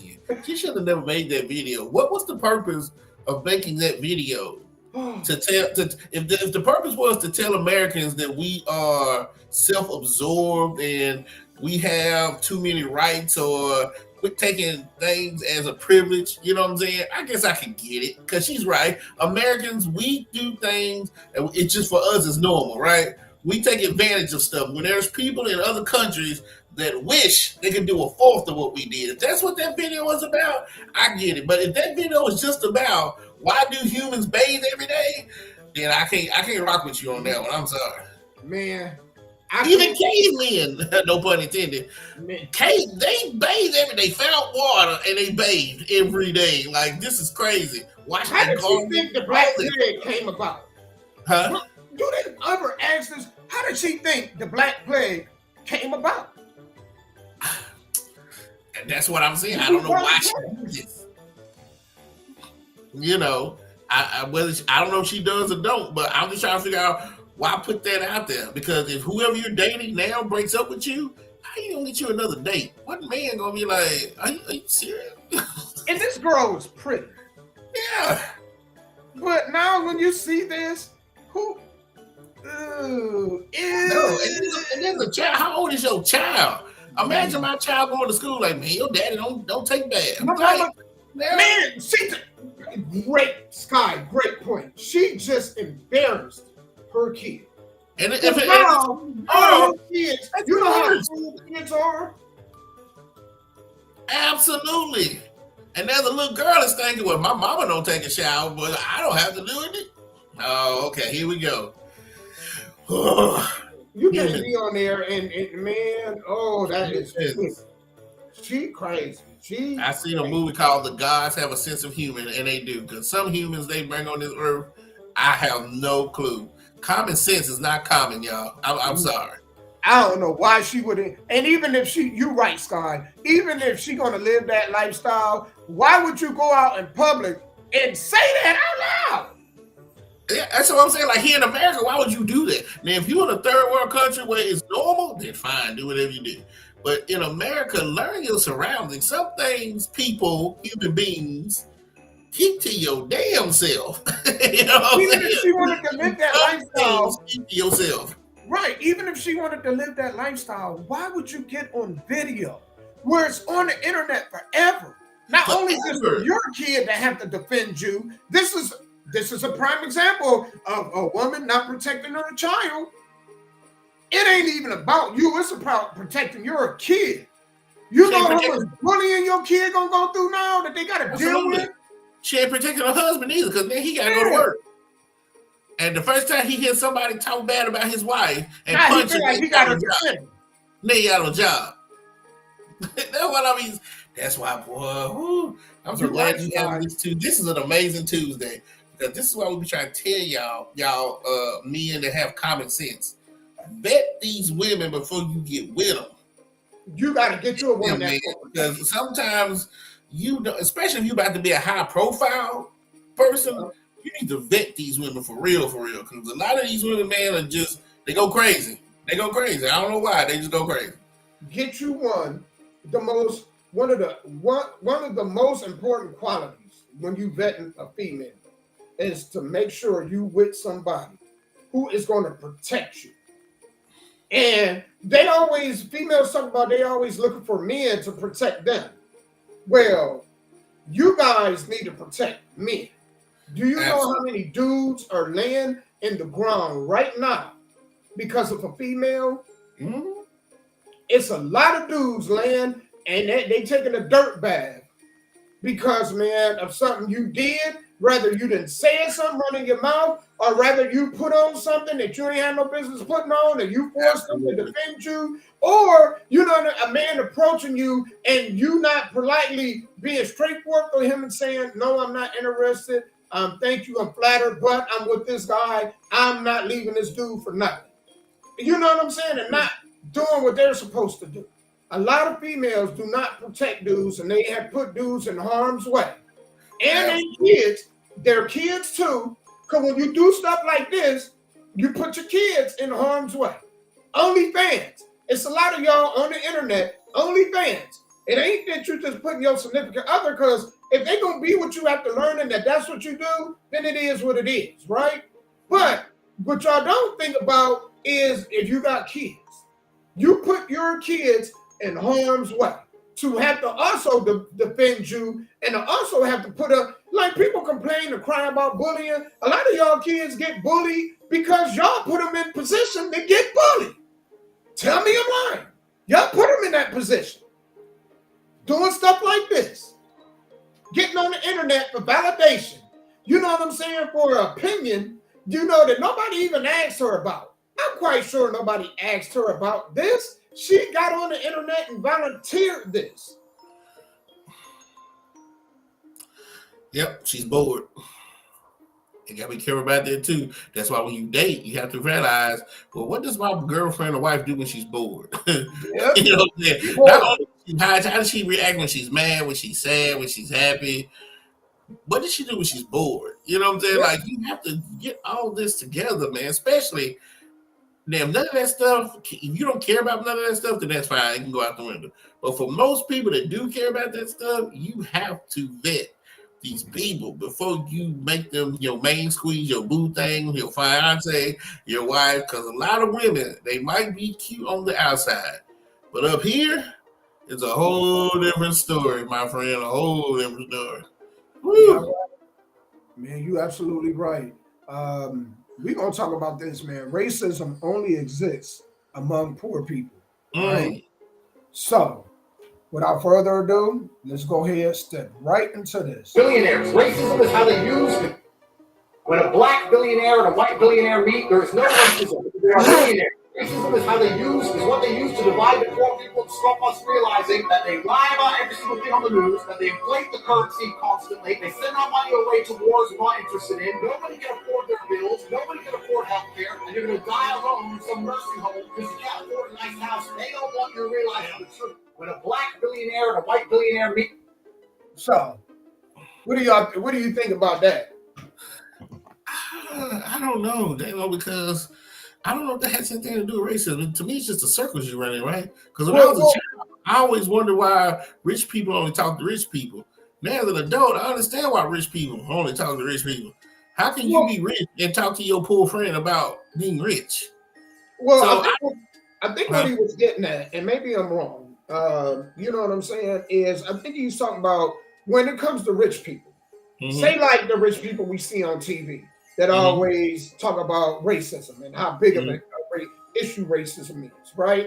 She should have never made that video. What was the purpose of making that video? To tell, if the purpose was to tell Americans that we are self-absorbed and we have too many rights, or quit taking things as a privilege, you know what I'm saying? I guess I can get it, because she's right. Americans, we do things and it's just for us it's normal, right? We take advantage of stuff when there's people in other countries that wish they could do a fourth of what we did. If that's what that video was about, I get it. But if that video was just about why do humans bathe every day, then I can't rock with you on that one. I'm sorry, man. Even cavemen, no pun intended, they bathe every day, found water and they bathed every day. Like, this is crazy. How did she think the Black Plague came about? Huh? Do they ever ask this? How did she think the Black Plague came about? And that's what I'm saying. I don't know why she did this. You know, I don't know if she does or don't, but I'm just trying to figure out why put that out there. Because if whoever you're dating now breaks up with you, how you gonna get you another date? What man gonna be like, are you serious? And this girl was pretty. Yeah. But now when you see this, who? Ew. No, and there's a child. How old is your child? Imagine my child going to school like, man, your daddy don't take baths. Man, great point. She just embarrassed her kid. And if now, all her kids, you know how cool kids are? Absolutely. And there's a little girl that's thinking, well, my mama don't take a shower, but I don't have to do it. Oh, okay, here we go. You can't be on there and man, that is she crazy. I seen a movie called The Gods Have a Sense of Humor, and they do, because some humans they bring on this earth, I have no clue. Common sense is not common, y'all. I'm sorry. I don't know why she wouldn't. And even if you're right, Scott, even if she gonna live that lifestyle, why would you go out in public and say that out loud? Yeah, that's what I'm saying. Like, here in America, why would you do that? Now, if you're in a third world country where it's normal, then fine, do whatever you do. But in America, learn your surroundings. Some things, people, human beings, keep to your damn self. You know what Even if she wanted to live that lifestyle, keep to yourself. Right. Even if she wanted to live that lifestyle, why would you get on video where it's on the internet forever? Not only is it your kid that have to defend you, this is a prime example of a woman not protecting her child. It ain't even about you. It's about protecting your kid. You know how much bullying your kid gonna go through now that they gotta deal with? She ain't protecting her husband either, because then he gotta go to work. And the first time he hears somebody talk bad about his wife and punch him, he got a job. Then he got a job. That's what I mean. That's why, boy, I'm so glad you have this too. This is an amazing Tuesday, because this is why we be trying to tell y'all men that have common sense. Vet these women before you get with them. You got to get you a woman because sometimes you don't, especially if you about to be a high profile person, you need to vet these women for real. Because a lot of these women, man, are just, they go crazy. I don't know why, they just go crazy. Get you one of the most important qualities when you vetting a female is to make sure you with somebody who is going to protect you. And females talk about they always looking for men to protect them. Well, you guys need to protect men. Do you know how many dudes are laying in the ground right now because of a female? Mm-hmm. It's a lot of dudes laying and they taking a dirt bath because, man, of something you did, whether you didn't say something running your mouth, or rather you put on something that you ain't had no business putting on, and you forced them to defend you, or you know a man approaching you and you not politely being straightforward with him and saying, "No, I'm not interested. Thank you, I'm flattered, but I'm with this guy. I'm not leaving this dude for nothing." You know what I'm saying? And not doing what they're supposed to do. A lot of females do not protect dudes, and they have put dudes in harm's way. And their kids too, because when you do stuff like this, you put your kids in harm's way. OnlyFans. It's a lot of y'all on the internet, OnlyFans. It ain't that you just putting your significant other, because if they gonna be with you after learning that that's what you do, then it is what it is, right? But what y'all don't think about is if you got kids, you put your kids in harm's way to have to also defend you and to also have to put up, like people complain and cry about bullying. A lot of y'all kids get bullied because y'all put them in position to get bullied. Tell me I'm lying. Y'all put them in that position. Doing stuff like this. Getting on the internet for validation. You know what I'm saying? For an opinion, you know, that nobody even asked her about. I'm quite sure nobody asked her about this. She got on the internet and volunteered this. Yep, she's bored. You gotta be careful about that too. That's why when you date, you have to realize, well, what does my girlfriend or wife do when she's bored? Yep. You know what I'm saying? Not only how does she react when she's mad, when she's sad, when she's happy? What does she do when she's bored? You know what I'm saying? Yep. Like, you have to get all this together, man. Especially now, none of that stuff, if you don't care about none of that stuff, then that's fine. You can go out the window. But for most people that do care about that stuff, you have to vet these people before you make them your main squeeze, your boo thing, your fiance, your wife. Because a lot of women, they might be cute on the outside, but up here, it's a whole different story, my friend. A whole different story. Woo. Man, you absolutely right. We're gonna talk about this, man. Racism only exists among poor people, right? So, without further ado, let's go ahead and step right into this. Billionaires. Racism is how they use. When a black billionaire and a white billionaire meet, there is no racism. They are billionaires. Racism is how they use, is what they use to divide the poor people to stop us realizing that they lie about every single thing on the news, that they inflate the currency constantly, they send our money away to wars we're not interested in, nobody can afford their bills, nobody can afford health care, and you're going to die alone in some nursing home because you can't afford a nice house. They don't want you to realize the truth. When a black billionaire and a white billionaire meet. So, what do you think about that? I don't know, because I don't know if that has anything to do with racism. To me, it's just the circles you're running, right? Because when I was a child, I always wondered why rich people only talk to rich people. Now as an adult, I understand why rich people only talk to rich people. How can you be rich and talk to your poor friend about being rich? Well, so I think what he was getting at, and maybe I'm wrong, you know what I'm saying, is I think he's talking about when it comes to rich people, say like the rich people we see on TV that always talk about racism and how big of an issue racism is, right?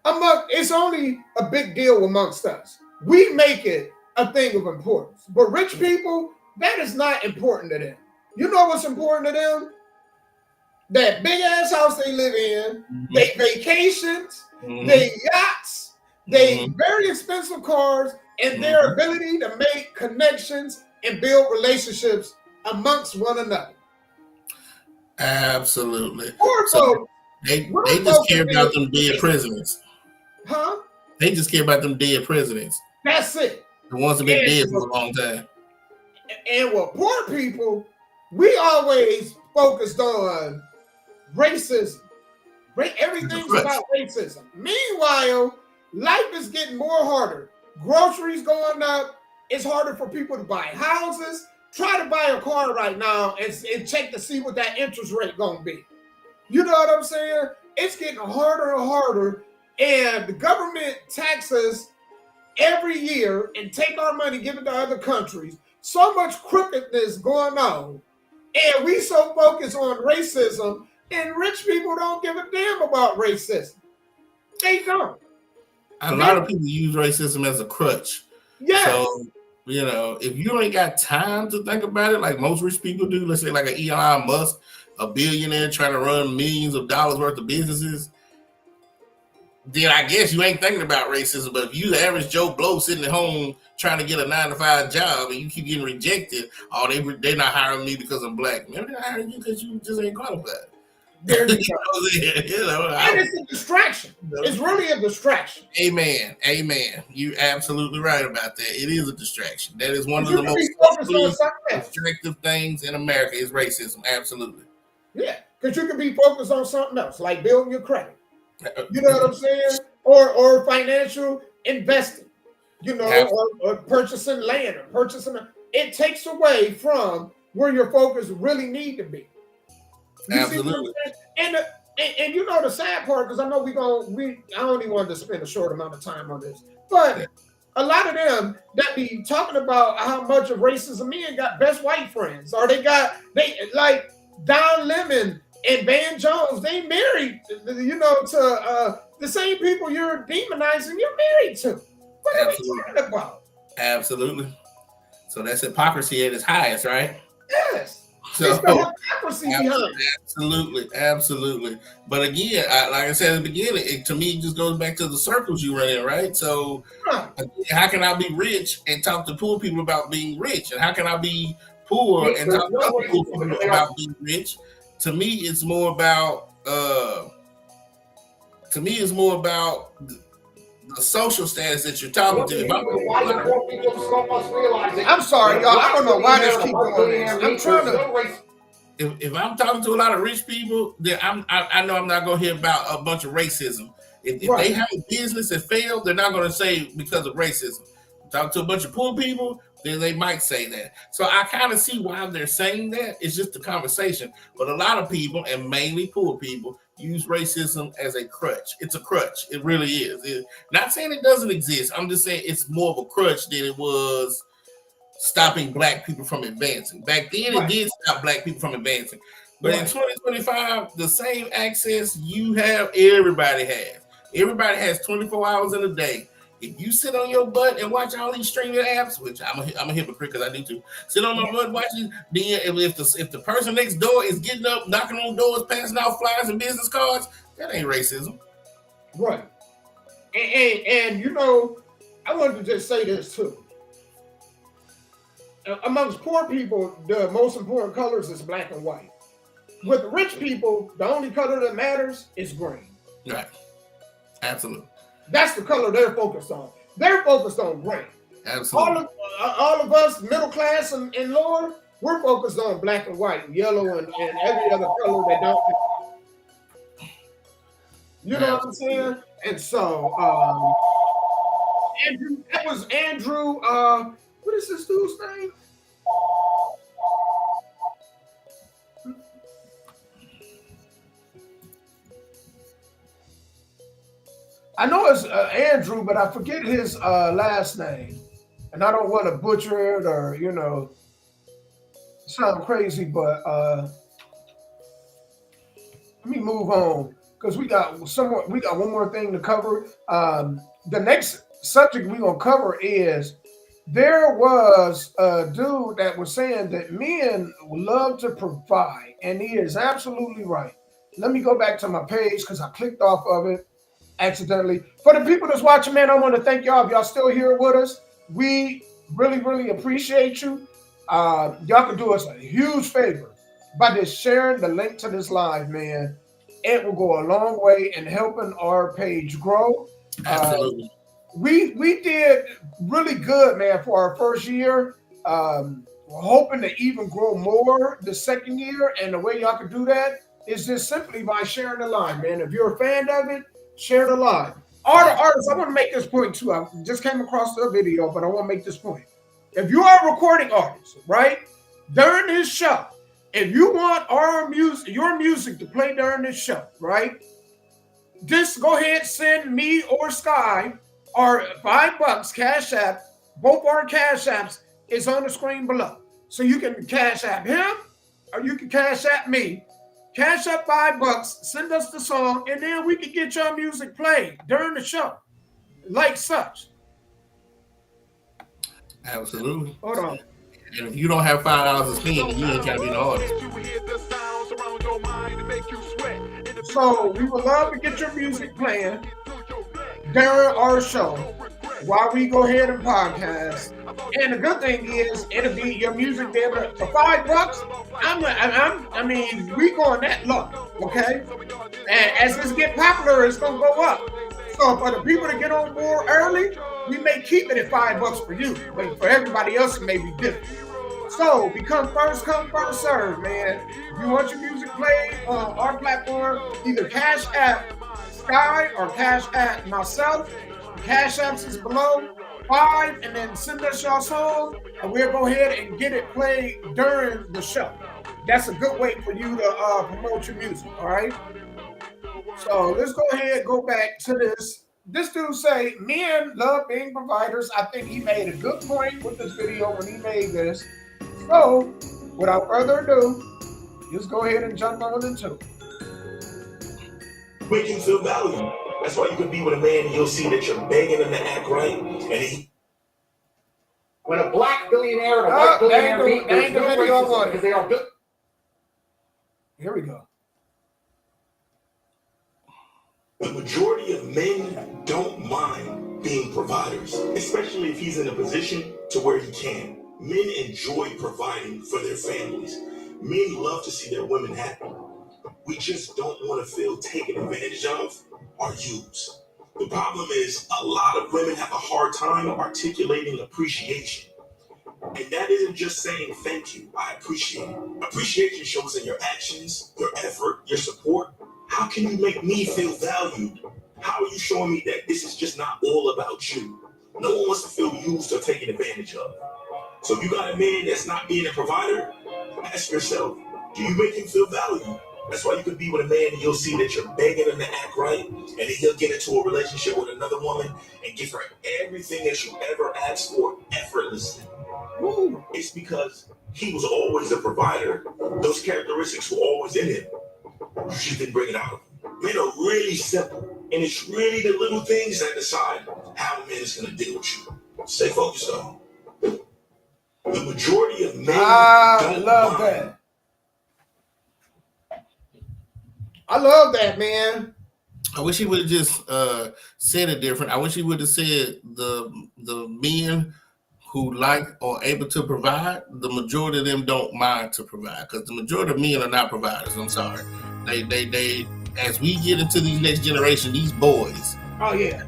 It's only a big deal amongst us. We make it a thing of importance. But rich people, that is not important to them. You know what's important to them? That big ass house they live in, they vacations, they yachts, they very expensive cars, and their ability to make connections and build relationships amongst one another. Absolutely. So they just care about them dead presidents. Huh? They just care about them dead presidents. That's it. The ones that have been dead for a long time. And with poor people, we always focused on racism. Everything's about racism. Meanwhile, life is getting more harder. Groceries going up. It's harder for people to buy houses. Try to buy a car right now and check to see what that interest rate gonna be. You know what I'm saying? It's getting harder and harder, and the government taxes every year and take our money, give it to other countries. So much crookedness going on, and we so focused on racism, and rich people don't give a damn about racism. They don't. A lot of people use racism as a crutch. Yes. So, if you ain't got time to think about it, like most rich people do, let's say like an Elon Musk, a billionaire trying to run millions of dollars worth of businesses, then I guess you ain't thinking about racism. But if you the average Joe Blow sitting at home trying to get a 9-to-5 job and you keep getting rejected, they're not hiring me because I'm black. Maybe they're hiring you because you just ain't qualified. There you go. And it's a distraction. It's really a distraction. Amen. You're absolutely right about that. It is a distraction. That is one of the most distractive things in America is racism. Absolutely. Yeah, because you can be focused on something else, like building your credit. You know what I'm saying? Or financial investing, or purchasing land or purchasing. It takes away from where your focus really need to be. Absolutely. And the sad part, because I know I only wanted to spend a short amount of time on this, but a lot of them that be talking about how much of racism men got best white friends, or they like Don Lemon and Van Jones, they married, to the same people you're demonizing, you're married to. What are we talking about? Absolutely. So that's hypocrisy at its highest, right? Yes. So, absolutely. But again, like I said at the beginning, to me, it just goes back to the circles you run in, right? So how can I be rich and talk to poor people about being rich? And how can I be poor and talk to other poor people about being rich? To me, it's more about the social status that you're talking to. I'm sorry, y'all. I don't know why this keeps going. I'm trying to. If I'm talking to a lot of rich people, then I know I'm not going to hear about a bunch of racism. If they have a business that failed, they're not going to say because of racism. Talk to a bunch of poor people, then they might say that. So I kind of see why they're saying that. It's just a conversation. But a lot of people, and mainly poor people, use racism as a crutch. It's a crutch. It really is. Not saying it doesn't exist. I'm just saying it's more of a crutch than it was stopping black people from advancing. Back then, it did stop black people from advancing. But in 2025, the same access you have, everybody has. Everybody has 24 hours in a day. If you sit on your butt and watch all these streaming apps, which I'm a hypocrite because I do too, sit on my butt watching, then if the person next door is getting up, knocking on doors, passing out flyers and business cards, that ain't racism. Right. And I wanted to just say this too. Amongst poor people, the most important colors is black and white. With rich people, the only color that matters is green. Right. Absolutely. That's the color they're focused on. They're focused on green. Absolutely. All of us, middle class and lower, we're focused on black and white, and yellow, and every other color that don't. You know what I'm saying? And so, Andrew. What is this dude's name? I know it's Andrew, but I forget his last name. And I don't want to butcher it or, sound crazy, but let me move on because we got one more thing to cover. The next subject we're going to cover is there was a dude that was saying that men love to provide, and he is absolutely right. Let me go back to my page because I clicked off of it accidentally. For the people that's watching, man, I want to thank y'all. If y'all still here with us, we really, really appreciate you. Y'all can do us a huge favor by just sharing the link to this live, man. It will go a long way in helping our page grow. Absolutely. We did really good, man, for our first year. We're hoping to even grow more the second year. And the way y'all can do that is just simply by sharing the live, man. If you're a fan of it, share the live. Artists, I want to make this point too. I just came across the video, but I want to make this point. If you are a recording artist, right, during this show, if you want your music to play during this show, right, just go ahead, send me or Sky Our $5 Cash App, both our Cash Apps is on the screen below. So you can Cash App him or you can Cash App me. Cash App $5, send us the song, and then we can get your music played during the show. Like such. Absolutely. Hold on. And if you don't have $5 to spend, then you ain't gotta be an artist. So we would love to get your music playing during our show while we go ahead and podcast. And the good thing is, it'll be your music be able to, for $5. I mean, we going that low, okay? And as this get popular, it's gonna go up. So for the people to get on board early, we may keep it at $5 for you, but for everybody else, it may be different. So become first come, first serve, man. If you want your music played on our platform, either Cash App Sky or Cash App myself. Cash Apps is below $5, and then send us your song, and we'll go ahead and get it played during the show. That's a good way for you to promote your music, all right? So let's go ahead and go back to this. This dude say, men love being providers. I think he made a good point with this video when he made this. So, without further ado, just go ahead and jump on into it. Make you feel valued. That's why you can be with a man and you'll see that you're begging him to act right. And he. When a black billionaire and a white billionaire meet, there's no racism because they are good. Here we go. The majority of men don't mind being providers, especially if he's in a position to where he can. Men enjoy providing for their families. Men love to see their women happy. We just don't want to feel taken advantage of or used. The problem is a lot of women have a hard time articulating appreciation. And that isn't just saying thank you, I appreciate it. Appreciation shows in your actions, your effort, your support. How can you make me feel valued? How are you showing me that this is just not all about you? No one wants to feel used or taken advantage of. So if you got a man that's not being a provider, ask yourself, do you make him feel valued? That's why you can be with a man and you'll see that you're begging him to act right, and then he'll get into a relationship with another woman and give her everything that you ever asked for effortlessly. Woo. It's because he was always a provider. Those characteristics were always in him. You just didn't bring it out of him. Men are really simple, and it's really the little things that decide how a man is going to deal with you. Stay focused, though. The majority of men don't love mind. that. I love that, man. I wish he would have just said it different. I wish he would have said the men who like or able to provide, the majority of them don't mind to provide, because the majority of men are not providers. I'm sorry. They as we get into these next generation, these boys,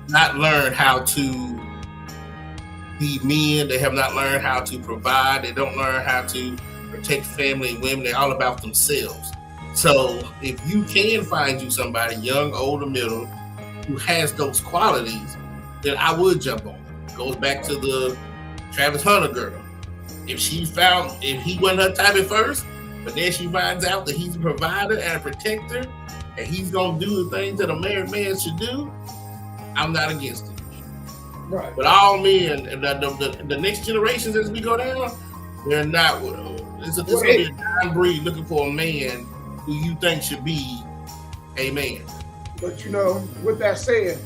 not learn how to be men. They have not learned how to provide. They don't learn how to protect family and women. They're all about themselves. So if you can find you somebody, young, old, or middle, who has those qualities, then I would jump on it. Goes back to the Travis Hunter girl. If he wasn't her type at first, but then she finds out that he's a provider and a protector, and he's gonna do the things that a married man should do, I'm not against it. Right. But all men, and the next generations as we go down, they're not. It's gonna be a dying breed looking for a man who you think should be a man. But with that said,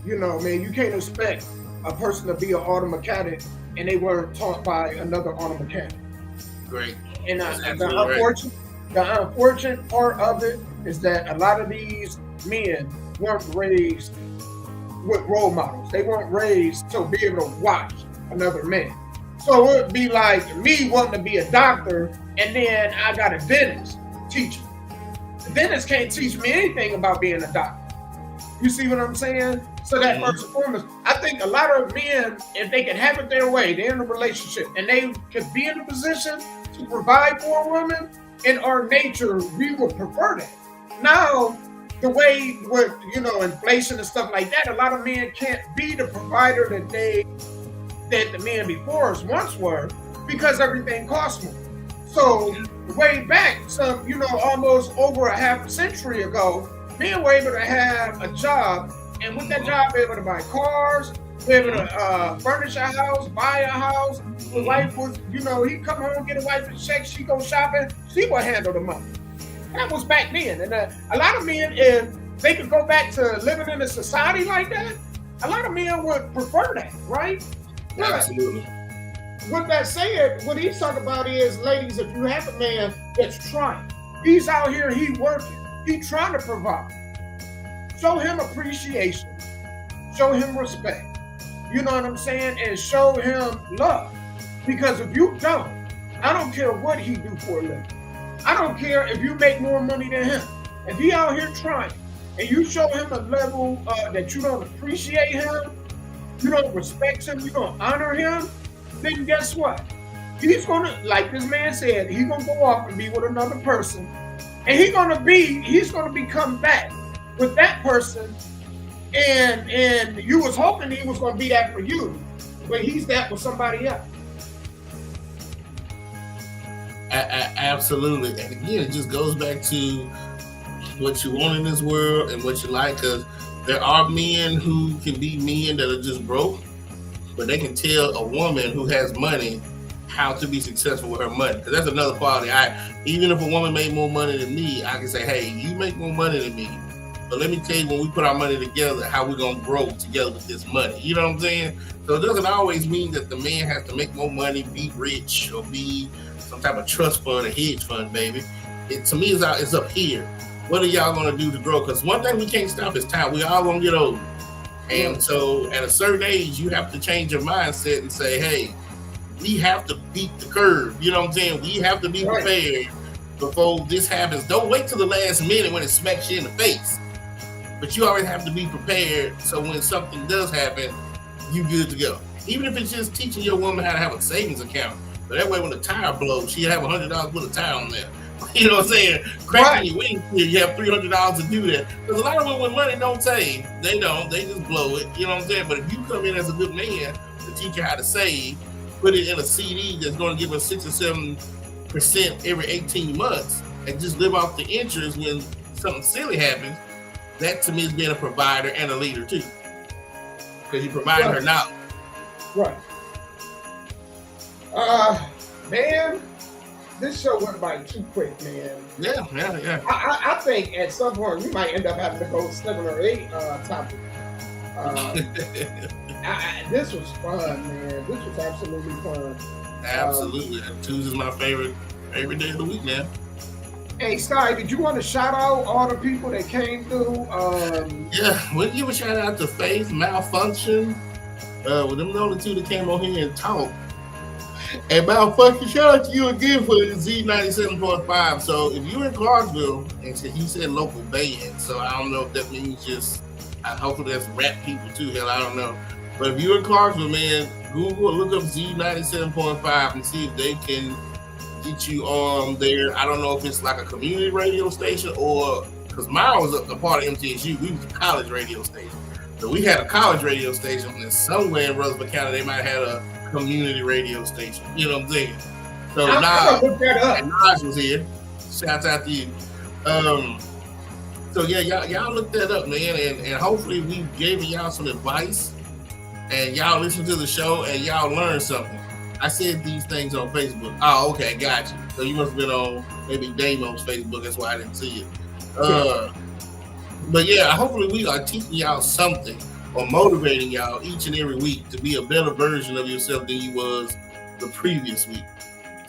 man, you can't expect a person to be an auto mechanic and they weren't taught by another auto mechanic. Great. And the unfortunate part of it is that a lot of these men weren't raised with role models. They weren't raised to be able to watch another man. So it would be like me wanting to be a doctor and then I got a dentist teacher. The dentist can't teach me anything about being a doctor. You see what I'm saying? So that first and foremost, I think a lot of men, if they can have it their way, they're in a relationship and they could be in a position to provide for a woman, in our nature, we would prefer that. Now, the way with, inflation and stuff like that, a lot of men can't be the provider that the men before us once were, because everything costs more. So way back, almost over a half a century ago, men were able to have a job, and with that job, able to buy cars, live in a furnish a house, buy a house. The wife was, you know, he come home, get a wife a check, she go shopping, she will handle the money. That was back then. And a lot of men, if they could go back to living in a society like that, a lot of men would prefer that, right? Absolutely. With that said, what he's talking about is, ladies, if you have a man that's trying, he's out here, he working, he trying to provide. Show him appreciation, show him respect. You know what I'm saying? And show him love. Because if you don't, I don't care what he do for a living. I don't care if you make more money than him. If he out here trying and you show him a level that you don't appreciate him, you don't respect him, you don't honor him, then guess what? He's gonna, like this man said, he's gonna go off and be with another person, and he's gonna become back with that person, and you was hoping he was gonna be that for you, but he's that for somebody else. Absolutely. And again, it just goes back to what you want in this world and what you like, because there are men who can be men that are just broke, but they can tell a woman who has money how to be successful with her money. Because that's another quality. Even if a woman made more money than me, I can say, hey, you make more money than me, but let me tell you, when we put our money together, how we're going to grow together with this money. You know what I'm saying? So it doesn't always mean that the man has to make more money, be rich, or be some type of trust fund or hedge fund, baby. To me, it's up here. What are y'all going to do to grow? Because one thing we can't stop is time. We all going to get older. And so at a certain age, you have to change your mindset and say, hey, we have to beat the curve. You know what I'm saying? We have to be prepared before this happens. Don't wait till the last minute when it smacks you in the face. But you always have to be prepared, so when something does happen, you good to go. Even if it's just teaching your woman how to have a savings account. So that way when the tire blows, she'll have $100 with a tire on there. You know what I'm saying? Cracking your wings here, you have $300 to do that. Because a lot of women with money don't save. They don't. They just blow it. You know what I'm saying? But if you come in as a good man to teach her how to save, put it in a CD that's going to give her 6 or 7% every 18 months, and just live off the interest when something silly happens, that to me is being a provider and a leader too. Because you provide her knowledge. Right. Man, this show went by too quick, man. Yeah. I think at some point we might end up having to go 7 or 8 topics. This was fun, man. This was absolutely fun. Absolutely. Tuesday's my favorite day of the week, man. Hey, Sky, did you want to shout out all the people that came through? Yeah, we'll give a shout out to Faith, Malfunction. With them the only two that came on here and talked. And Malfunction, shout out to you again for the Z97.5. So if you're in Clarksville, and he said local band, so I don't know if that means just, hopefully that's rap people too, hell, I don't know. But if you're in Clarksville, man, Google, look up Z97.5 and see if they can get you on there. I don't know if it's like a community radio station or, because mine was a part of MTSU, we was a college radio station. So we had a college radio station, and somewhere in Rutherford County, they might have had a community radio station. You know what I'm saying? So Naj was here. Shouts out to you. So yeah, y'all look that up, man, and hopefully we've given y'all some advice, and y'all listen to the show and y'all learn something. I said these things on Facebook. Oh, okay, got you. So you must have been on maybe Damon's Facebook. That's why I didn't see it. But yeah, hopefully we are teaching y'all something or motivating y'all each and every week to be a better version of yourself than you was the previous week.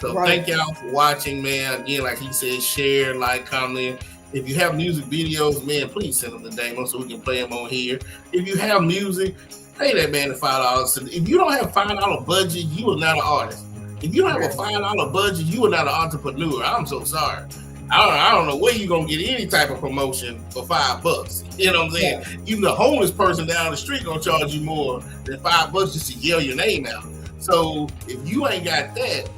So thank y'all for watching, man. Again, like he said, share, like, comment. If you have music videos, man, please send them to Damon so we can play them on here. If you have music, pay that man the $5. If you don't have $5 budget, you are not an artist. If you don't have a $5 budget, you are not an entrepreneur. I'm so sorry. I don't know where you're going to get any type of promotion for $5. You know what I'm saying? Even the homeless person down the street going to charge you more than $5 just to yell your name out. So if you ain't got that,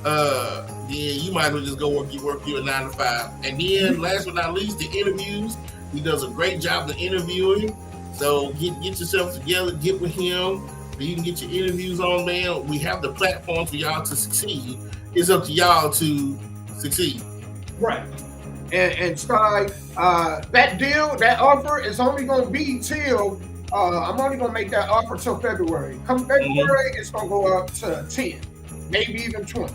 then you might as well just go work you a 9 to 5. And then last but not least, the interviews. He does a great job of interviewing. So get yourself together, get with him, so you can get your interviews on, man. We have the platform for y'all to succeed. It's up to y'all to succeed. Right. And Sky, that deal, that offer is only going to be till I'm only gonna make that offer till February. Come February, it's gonna go up to 10, maybe even 20.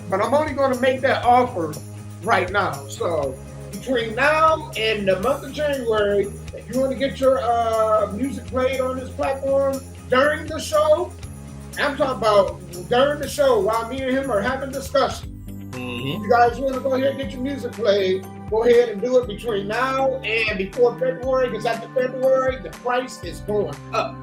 But I'm only gonna make that offer right now. So between now and the month of January, if you want to get your music played on this platform during the show, I'm talking about during the show while me and him are having discussion. You guys want to go ahead and get your music played, go ahead and do it between now and before February, because after February, the price is going up.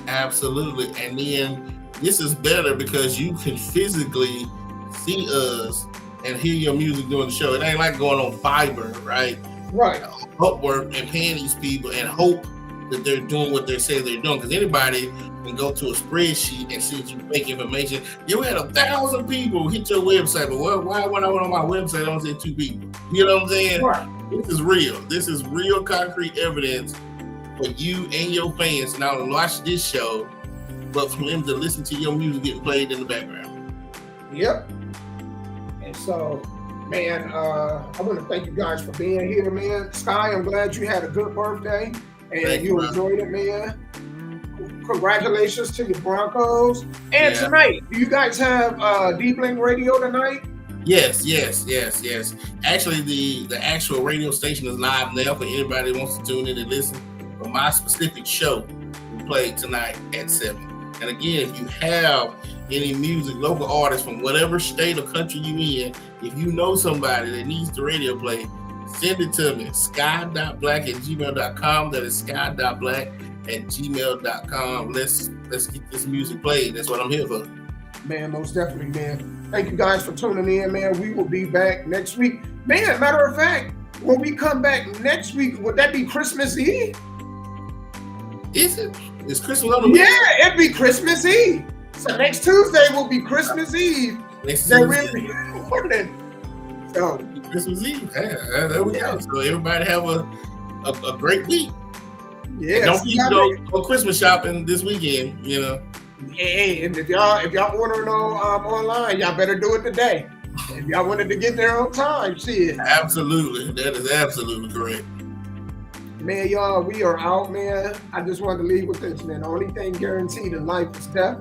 Absolutely. And then this is better because you can physically see us and hear your music during the show. It ain't like going on Fiverr, right? Right. Upwork and paying these people and hope that they're doing what they say they're doing. Because anybody can go to a spreadsheet and see you fake information. You had 1,000 people hit your website, but why when I went on my website, I don't say 2 people? You know what I'm saying? Right. This is real. This is real concrete evidence for you and your fans to not only watch this show, but for them to listen to your music getting played in the background. Yep. And so, man, I want to thank you guys for being here, man. Sky, I'm glad you had a good birthday and you enjoyed it, man. Congratulations to your Broncos. And tonight, do you guys have Deep Link Radio tonight? Yes. Actually, the actual radio station is live now for anybody who wants to tune in and listen. But my specific show will play tonight at 7. And again, if you have any music, local artists from whatever state or country you in, if you know somebody that needs the radio play, send it to me, sky.black@gmail.com. That is sky.black@gmail.com. Let's get this music played. That's what I'm here for. Man, most definitely, man. Thank you guys for tuning in, man. We will be back next week. Man, matter of fact, when we come back next week, would that be Christmas Eve? Is it? It's Christmas on the week? Yeah, it'd be Christmas Eve. So next Tuesday will be Christmas Eve. That we'll be recording. So Christmas Eve. Yeah, there we go. So everybody have a great week. Yeah. Don't forget to go Christmas shopping this weekend, you know. Hey, and if y'all ordering online, y'all better do it today. If y'all wanted to get there on time, shit. Absolutely. That is absolutely correct. Man, y'all, we are out, man. I just wanted to leave with this, man. The only thing guaranteed in life is death.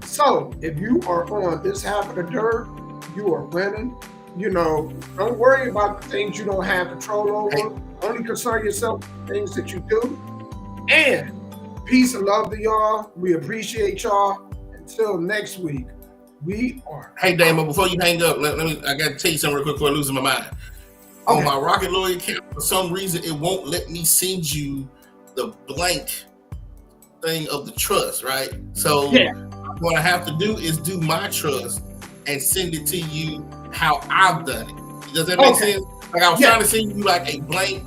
So if you are on this half of the dirt, you are winning. You know, don't worry about the things you don't have control over. Only concern yourself with things that you do. And peace and love to y'all. We appreciate y'all. Until next week, we are. Hey, Damo, before you hang up, I got to tell you something real quick before I lose my mind. Okay. On my Rocket Lawyer account, for some reason, it won't let me send you the blank thing of the trust, right? So what I have to do is do my trust and send it to you how I've done it. Does that make sense? Like I was trying to send you like a blank,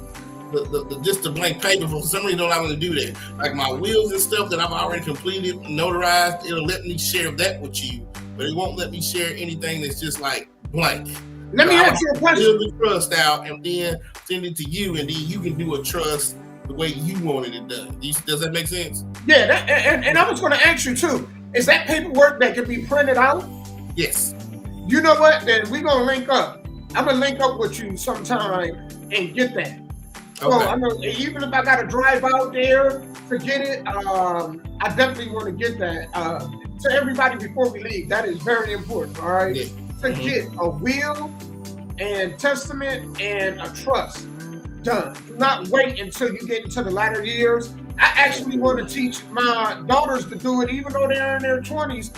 just a blank paper. For some reason, don't allow me to do that. Like my wills and stuff that I've already completed, notarized, it'll let me share that with you, but it won't let me share anything that's just like blank. Let me ask you a question. Build the trust out and then send it to you, and then you can do a trust the way you wanted it done. Does that make sense? Yeah, and I was going to ask you too. Is that paperwork that can be printed out? Yes. You know what? Then we're going to link up. I'm going to link up with you sometime and get that. So I know even if I got to drive out there to get it, I definitely want to get that to everybody before we leave. That is very important, all right? Yeah. To get a will and testament and a trust done. Do not wait until you get into the latter years. I actually want to teach my daughters to do it, even though they're in their 20s.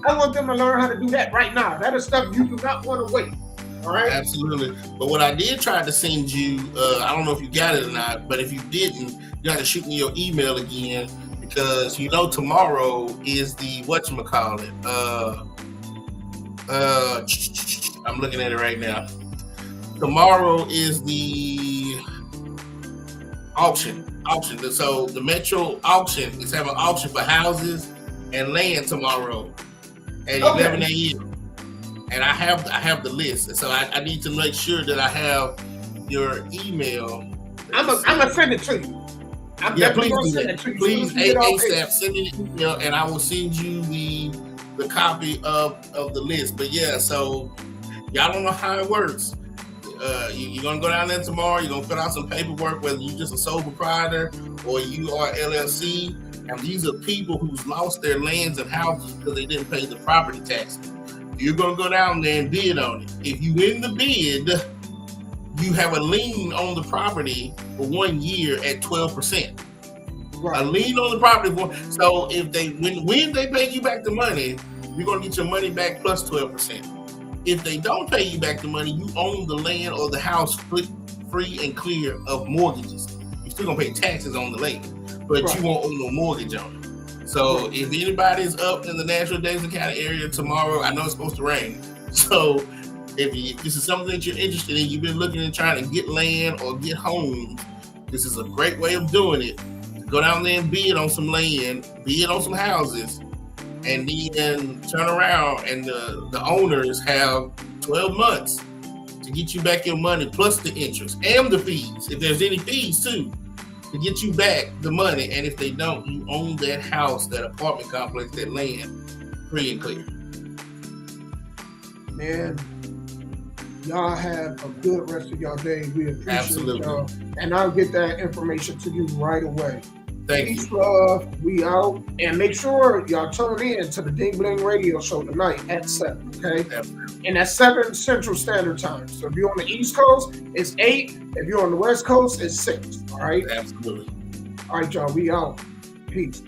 I want them to learn how to do that right now. That is stuff you do not want to wait. All right. Absolutely. But what I did try to send you, I don't know if you got it or not, but if you didn't, you got to shoot me your email again, because you know tomorrow is the whatchamacallit. I'm looking at it right now. Tomorrow is the auction. So the Metro auction is having an auction for houses and land tomorrow at 11 a.m. And I have the list, and so I need to make sure that I have your email. I'm gonna send it to you. I'm definitely gonna send it to you. Please ASAP send me the email, and I will send you the copy of the list. But yeah, so y'all don't know how it works. you're gonna go down there tomorrow. You're gonna fill out some paperwork, whether you're just a sole proprietor or you are LLC. And these are people who's lost their lands and houses because they didn't pay the property taxes. You're gonna go down there and bid on it. If you win the bid, you have a lien on the property for 1 year at 12%. Right. A lien on the property so if they when they pay you back the money, you're gonna get your money back plus 12%. If they don't pay you back the money, you own the land or the house free and clear of mortgages. You're still gonna pay taxes on the land, but you won't owe no mortgage on it. So if anybody's up in the Nashville, Davidson County area tomorrow, I know it's supposed to rain. So if this is something that you're interested in, you've been looking and trying to get land or get homes, this is a great way of doing it. Go down there and bid on some land, bid on some houses, and then turn around and the owners have 12 months to get you back your money plus the interest and the fees, if there's any fees too, to get you back the money. And if they don't, you own that house, that apartment complex, that land, free and clear. Man, y'all have a good rest of y'all day. We appreciate y'all. And I'll get that information to you right away. Thank you. Love, we out. And make sure y'all tune in to the Ding Bling Radio Show tonight at 7, okay? Absolutely. And that's 7 Central Standard Time. So if you're on the East Coast, it's 8. If you're on the West Coast, it's 6, all right? Absolutely. All right, y'all, we out. Peace.